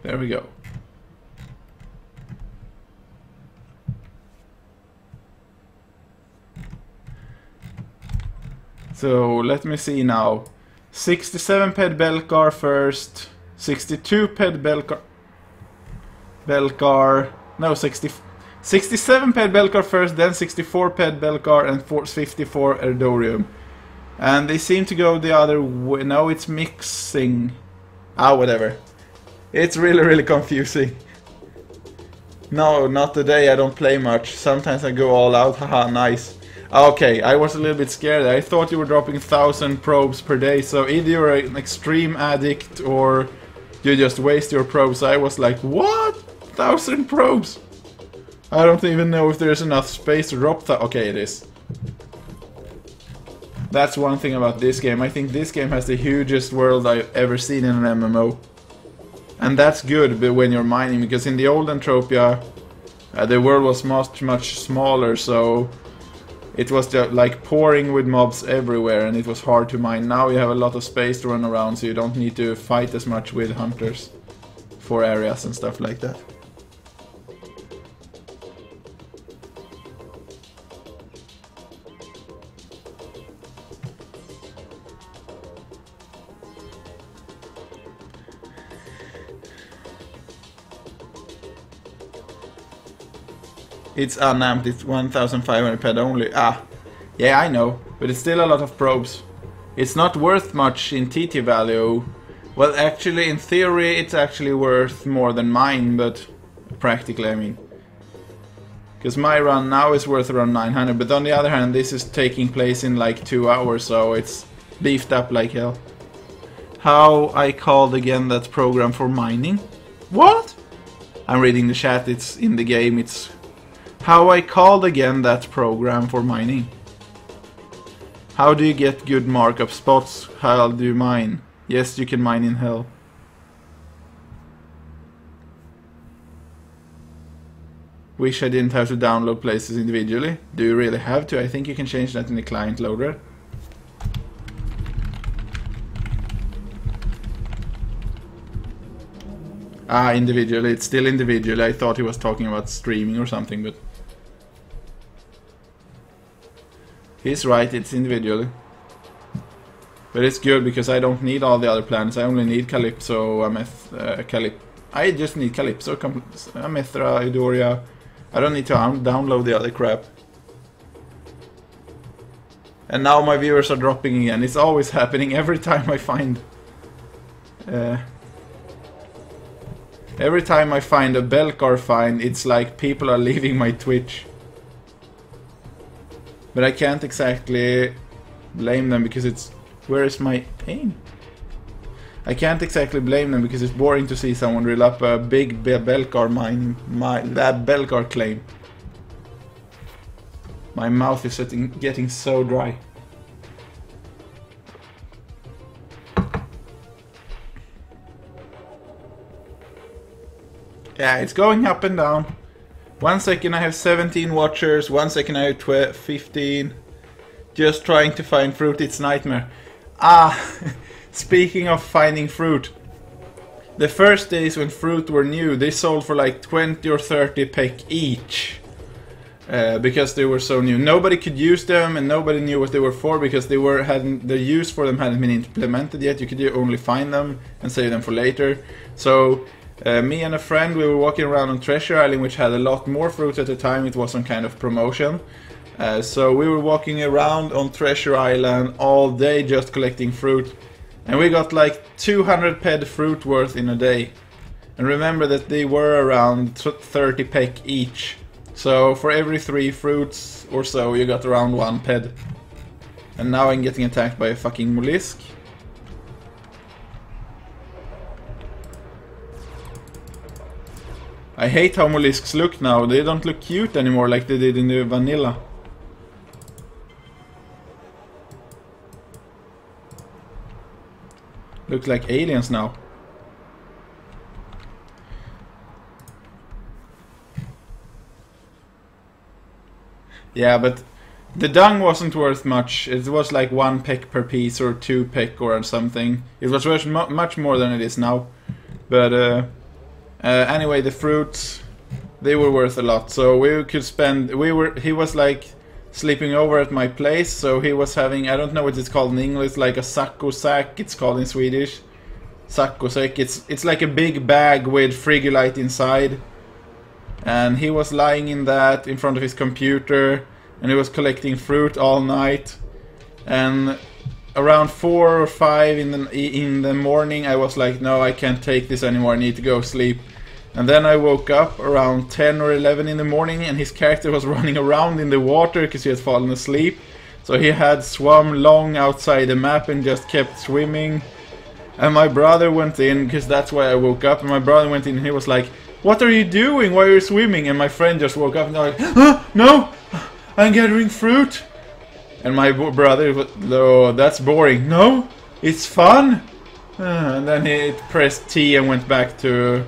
There we go. So let me see now. 67 ped Belcar first. 62 ped Belcar. No, 67 ped Belcar first, then 64 ped Belcar, and 54 Erdorium. And they seem to go the other way. No, it's mixing. Ah, whatever. It's really, really confusing. No, not today. I don't play much. Sometimes I go all out. Haha, nice. Okay, I was a little bit scared. I thought you were dropping 1,000 probes per day, so either you're an extreme addict or you just waste your probes. I was like, what? 1,000 probes? I don't even know if there's enough space to drop that. Okay, it is. That's one thing about this game. I think this game has the hugest world I've ever seen in an MMO. And that's good when you're mining, because in the old Entropia, the world was much smaller, so it was just like pouring with mobs everywhere and it was hard to mine. Now you have a lot of space to run around, so you don't need to fight as much with hunters for areas and stuff like that. It's unamped, it's 1,500 ped only. Ah, yeah, I know, but it's still a lot of probes. It's not worth much in TT value. Well, actually, in theory, it's actually worth more than mine, but practically, I mean. Because my run now is worth around 900, but on the other hand, this is taking place in like 2 hours, so it's beefed up like hell. How I called again that program for mining? What? I'm reading the chat, it's in the game, it's... How I called again that program for mining. How do you get good markup spots? How do you mine? Yes, you can mine in hell. Wish I didn't have to download places individually. Do you really have to? I think you can change that in the client loader. Ah, individually. It's still individually. I thought he was talking about streaming or something, but... He's right, it's individually. But it's good because I don't need all the other planets. I only need Calypso, I just need Calypso, Amethra, Edoria. I don't need to download the other crap. And now my viewers are dropping again. It's always happening every time I find... every time I find a Belcar find, it's like people are leaving my Twitch. But I can't exactly blame them because it's... Where is my aim? I can't exactly blame them because it's boring to see someone reel up a big Belcar Belcar claim. My mouth is getting so dry. Yeah, it's going up and down. 1 second I have 17 watchers, 1 second I have 15. Just trying to find fruit, it's nightmare. Ah, speaking of finding fruit. The first days when fruit were new, they sold for like 20 or 30 pek each. Because they were so new. Nobody could use them and nobody knew what they were for because the use for them hadn't been implemented yet. You could only find them and save them for later. So... me and a friend, we were walking around on Treasure Island, which had a lot more fruit at the time. It was some kind of promotion. So we were walking around on Treasure Island all day just collecting fruit. And we got like 200 ped fruit worth in a day. And remember that they were around 30 pek each. So for every 3 fruits or so you got around 1 ped. And now I'm getting attacked by a fucking mollusk. I hate how mollusks look now. They don't look cute anymore like they did in the vanilla. Look like aliens now. Yeah, but the dung wasn't worth much. It was like 1 pek per piece or 2 pek or something. It was worth much more than it is now. But anyway, the fruits, they were worth a lot. So we could spend, he was like sleeping over at my place. So he was having, I don't know what it's called in English, like a saccosack, it's called in Swedish. Saccosack, it's like a big bag with frigolite inside. And he was lying in that in front of his computer. And he was collecting fruit all night. And around 4 or 5 in the morning, I was like, no, I can't take this anymore, I need to go sleep. And then I woke up around 10 or 11 in the morning, and his character was running around in the water because he had fallen asleep. So he had swum long outside the map and just kept swimming. And my brother went in, because that's why I woke up, and my brother went in and he was like, "What are you doing? Why are you swimming?" And my friend just woke up and was like, "Huh? No! I'm gathering fruit!" And my brother was, "No, that's boring." "No, it's fun!" And then he pressed T and went back to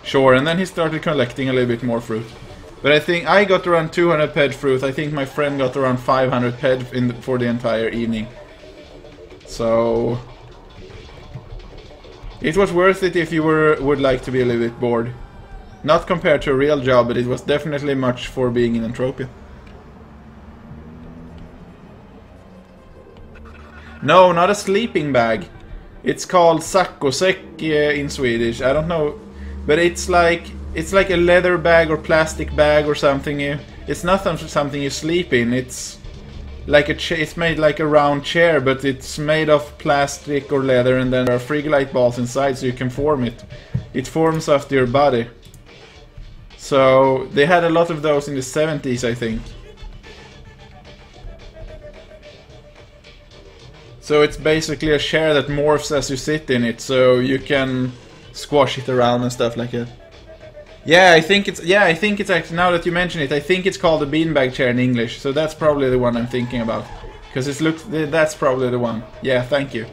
shore, and then he started collecting a little bit more fruit. But I think I got around 200 ped fruit. I think my friend got around 500 ped for the entire evening. So it was worth it if you would like to be a little bit bored. Not compared to a real job, but it was definitely much for being in Entropia. No, not a sleeping bag. It's called saccosäck in Swedish. I don't know, but it's like a leather bag or plastic bag or something. It's not something you sleep in. It's like it's made like a round chair, but it's made of plastic or leather, and then there are frigolite balls inside, so you can form it. It forms after your body. So they had a lot of those in the 70s, I think. So it's basically a chair that morphs as you sit in it, so you can squash it around and stuff like that. Yeah, I think it's actually, now that you mention it, I think it's called a beanbag chair in English. So that's probably the one I'm thinking about, because that's probably the one. Yeah, thank you.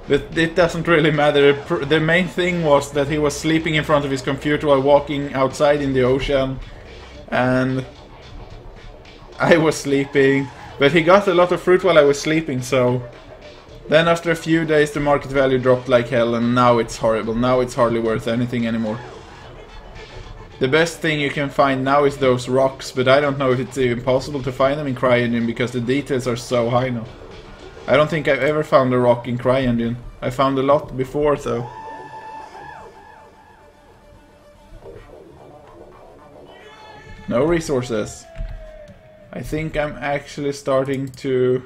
But it doesn't really matter. The main thing was that he was sleeping in front of his computer while walking outside in the ocean, and I was sleeping, but he got a lot of fruit while I was sleeping, so then after a few days the market value dropped like hell, and now it's horrible. Now it's hardly worth anything anymore. The best thing you can find now is those rocks, but I don't know if it's even possible to find them in CryEngine because the details are so high now. I don't think I've ever found a rock in CryEngine. I found a lot before though. No resources. I think I'm actually starting to...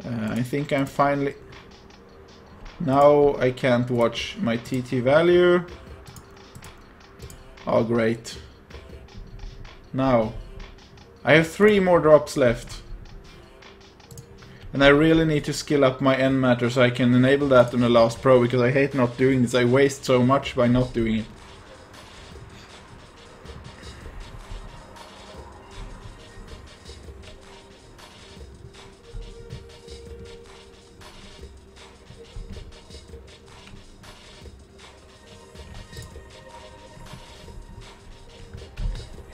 I think I'm finally... Now I can't watch my TT value. Oh great. Now I have 3 more drops left. And I really need to skill up my end matter so I can enable that on the last pro, because I hate not doing this. I waste so much by not doing it.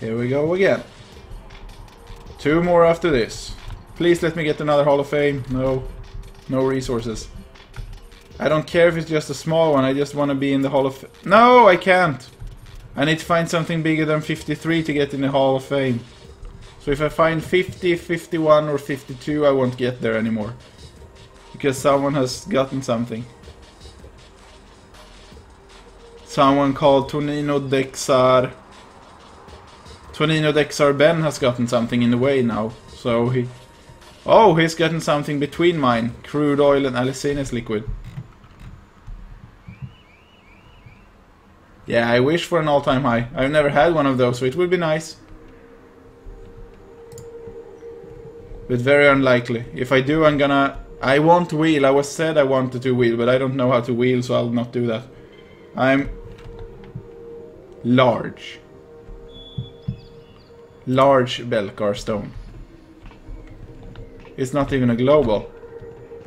Here we go again. 2 more after this. Please let me get another Hall of Fame. No. No resources. I don't care if it's just a small one. I just want to be in the Hall of Fame. No, I can't. I need to find something bigger than 53 to get in the Hall of Fame. So if I find 50, 51 or 52, I won't get there anymore. Because someone has gotten something. Someone called Tonino Dexar. Tonino Dexar Ben has gotten something in the way now. So he... Oh, he's gotten something between mine. Crude oil and Alicinus liquid. Yeah, I wish for an all-time high. I've never had one of those, so it would be nice. But very unlikely. If I do, I'm gonna... I won't wheel. I was said I wanted to wheel, but I don't know how to wheel, so I'll not do that. I'm... large. Large Belcar stone. It's not even a global.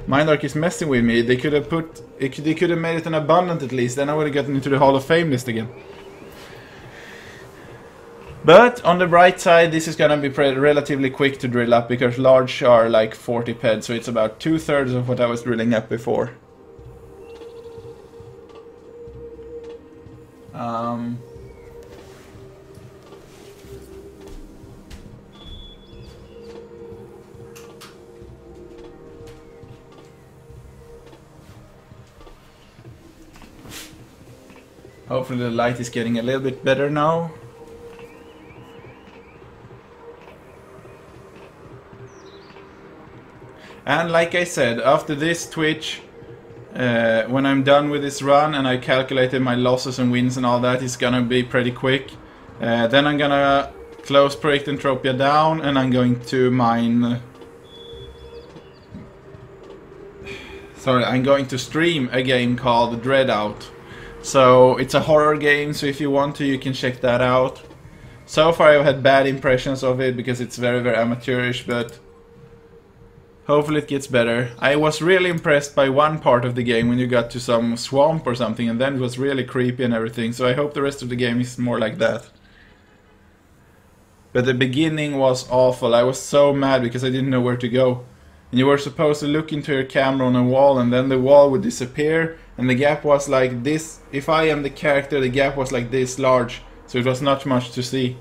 Mindark is messing with me. They could have put... They could have made it an abundant at least. Then I would have gotten into the Hall of Fame list again. But on the bright side, this is gonna be relatively quick to drill up, because large are like 40 ped, so it's about 2/3 of what I was drilling up before. Hopefully the light is getting a little bit better now. And like I said, after this Twitch, when I'm done with this run and I calculated my losses and wins and all that, it's gonna be pretty quick. Then I'm gonna close Project Entropia down and I'm going to mine... Sorry, I'm going to stream a game called Dreadout. So it's a horror game, so if you want to, you can check that out. So far I've had bad impressions of it because it's very, very amateurish, but hopefully it gets better. I was really impressed by one part of the game when you got to some swamp or something, and then it was really creepy and everything, so I hope the rest of the game is more like that. But the beginning was awful. I was so mad because I didn't know where to go. And you were supposed to look into your camera on a wall, and then the wall would disappear, and the gap was like this. If I am the character, the gap was like this large, so it was not much to see.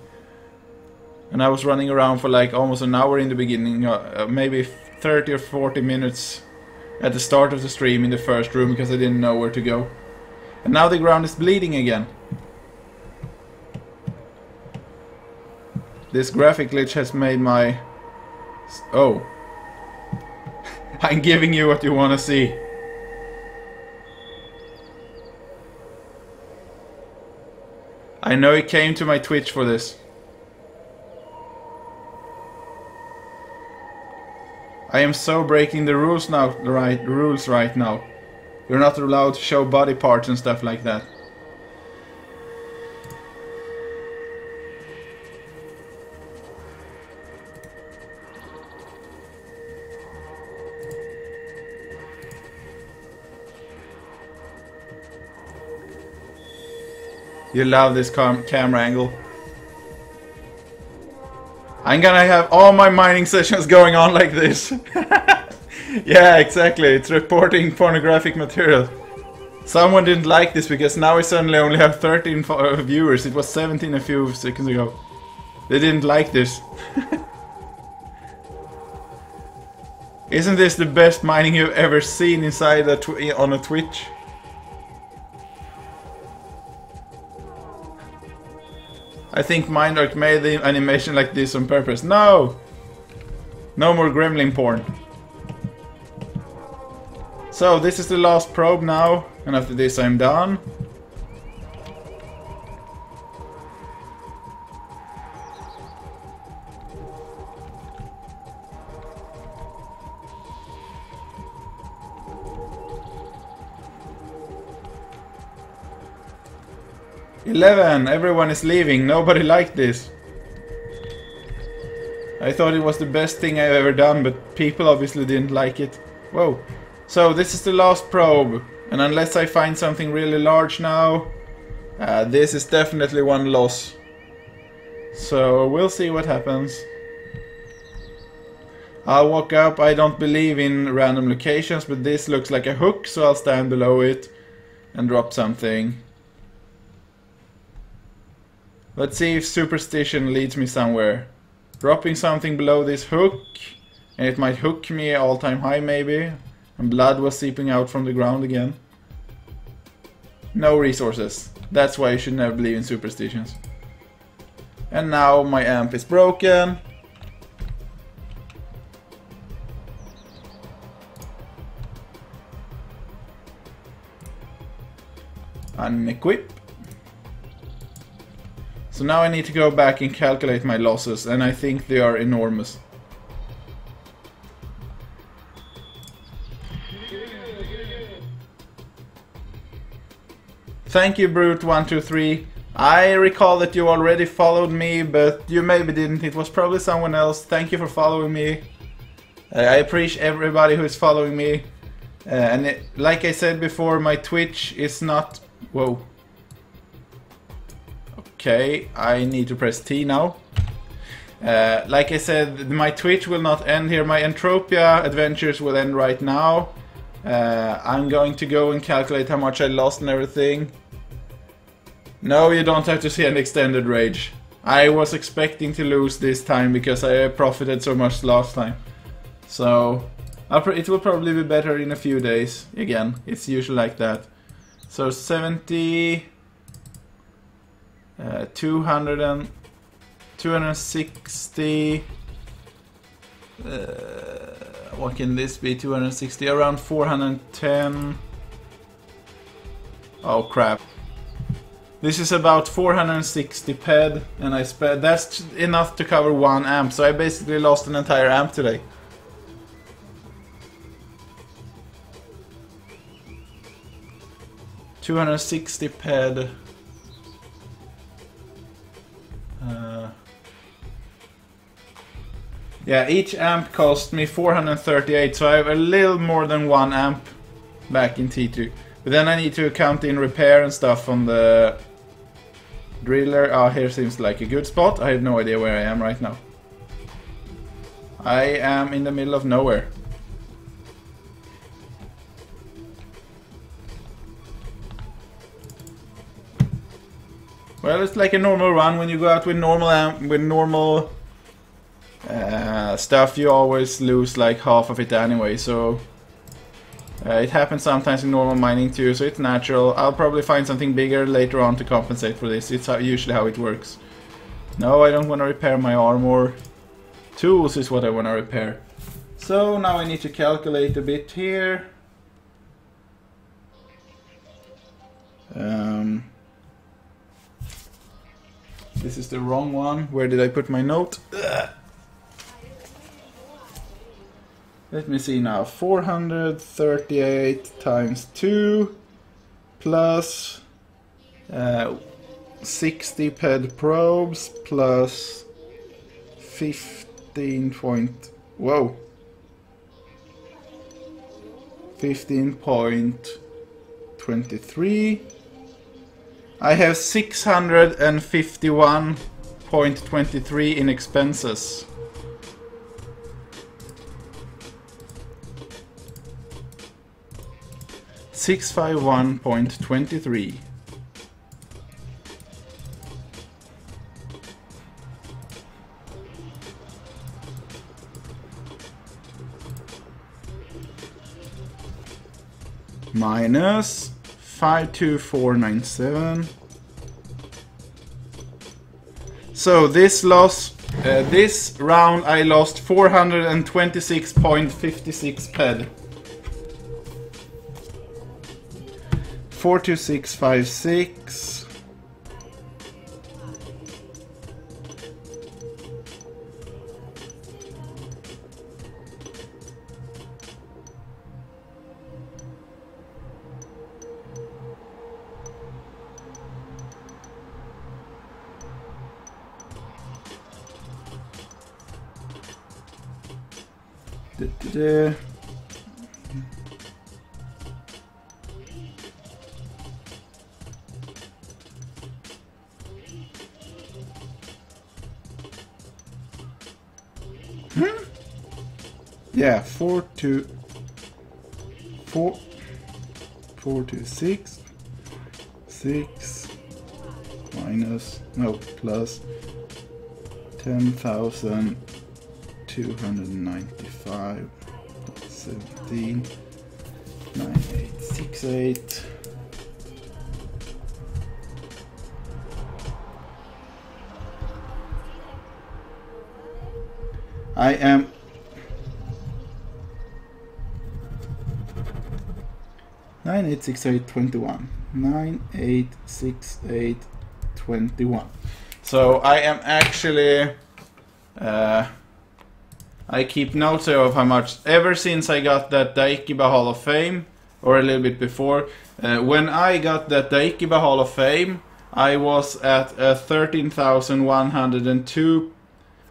And I was running around for like almost an hour in the beginning, maybe 30 or 40 minutes at the start of the stream in the first room because I didn't know where to go. And now the ground is bleeding again. This graphic glitch has made my... Oh. I'm giving you what you want to see. I know you came to my Twitch for this. I am so breaking the rules now, right now. You're not allowed to show body parts and stuff like that. You love this camera angle. I'm gonna have all my mining sessions going on like this. Yeah, exactly. It's reporting pornographic material. Someone didn't like this because now I suddenly only have 13 viewers. It was 17 a few seconds ago. They didn't like this. Isn't this the best mining you've ever seen inside on a Twitch? I think Mindark made the animation like this on purpose. No! No more gremlin porn. So, this is the last probe now, and after this I'm done. Everyone is leaving. Nobody liked this. I thought it was the best thing I've ever done, but people obviously didn't like it. Whoa. So this is the last probe, and unless I find something really large now, this is definitely one loss. So we'll see what happens. I'll walk up. I don't believe in random locations, but this looks like a hook, so I'll stand below it and drop something. Let's see if superstition leads me somewhere. Dropping something below this hook, and it might hook me all-time high maybe. And blood was seeping out from the ground again. No resources. That's why you should never believe in superstitions. And now my amp is broken. Unequip. So now I need to go back and calculate my losses, and I think they are enormous. Thank you, Brute123. I recall that you already followed me, but you maybe didn't. It was probably someone else. Thank you for following me. I appreciate everybody who is following me. Like I said before, my Twitch is not... Whoa. Okay, I need to press T now. Like I said, my Twitch will not end here. My Entropia adventures will end right now. I'm going to go and calculate how much I lost and everything. No, you don't have to see an extended rage. I was expecting to lose this time because I profited so much last time. So, it will probably be better in a few days. Again, it's usually like that. So 70... 260... What can this be? 260, around 410. Oh crap. This is about 460 ped, and I spent, that's enough to cover 1 amp, so I basically lost an entire amp today. $260 ped. Yeah, each amp cost me 438, so I have a little more than 1 amp back in T2. But then I need to count in repair and stuff on the driller. Ah, here seems like a good spot. I have no idea where I am right now. I am in the middle of nowhere. Well, it's like a normal run. When you go out with normal stuff, you always lose like half of it anyway, so it happens sometimes in normal mining too, so it's natural. I'll probably find something bigger later on to compensate for this. It's usually how it works. No, I don't want to repair my armor. Tools is what I want to repair. So now I need to calculate a bit here. This is the wrong one. Where did I put my note? Ugh. Let me see now. 438 times 2 plus 60 ped probes plus 15 point... Whoa. 15.23. I have 651.23 in expenses. $651.23. Minus 52497. So this loss, this round I lost 426.56 ped. 42656. Yeah, 426 6 minus, no, plus 10,295 17 9868. I am 986821. 986821. So I am actually I keep notes of how much ever since I got that Daikiba Hall of Fame, or a little bit before. When I got that Daikiba Hall of Fame, I was at 13,102,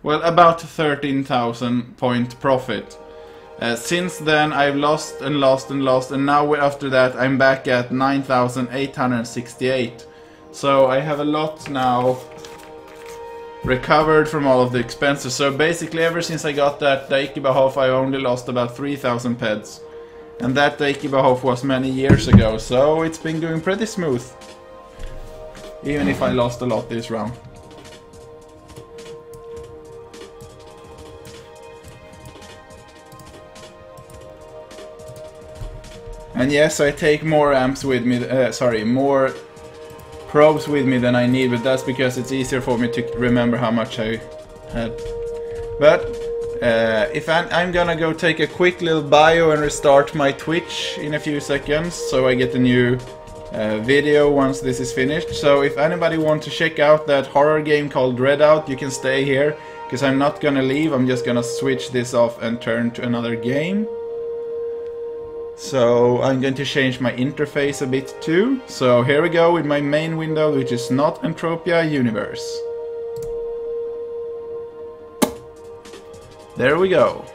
well, about 13,000 point profit. Since then I've lost and lost and lost, and now after that I'm back at 9,868. So I have a lot now recovered from all of the expenses. So basically ever since I got that Daikiba Hof, I only lost about 3,000 peds. And that Daikiba Hof was many years ago, so it's been going pretty smooth. Even if I lost a lot this round. And yes, I take more amps with me, more probes with me than I need, but that's because it's easier for me to remember how much I had. But I'm gonna go take a quick little bio and restart my Twitch in a few seconds, so I get a new video once this is finished. So if anybody wants to check out that horror game called Redout, you can stay here, because I'm not gonna leave. I'm just gonna switch this off and turn to another game. So I'm going to change my interface a bit too. So here we go with my main window, which is not Entropia Universe. There we go.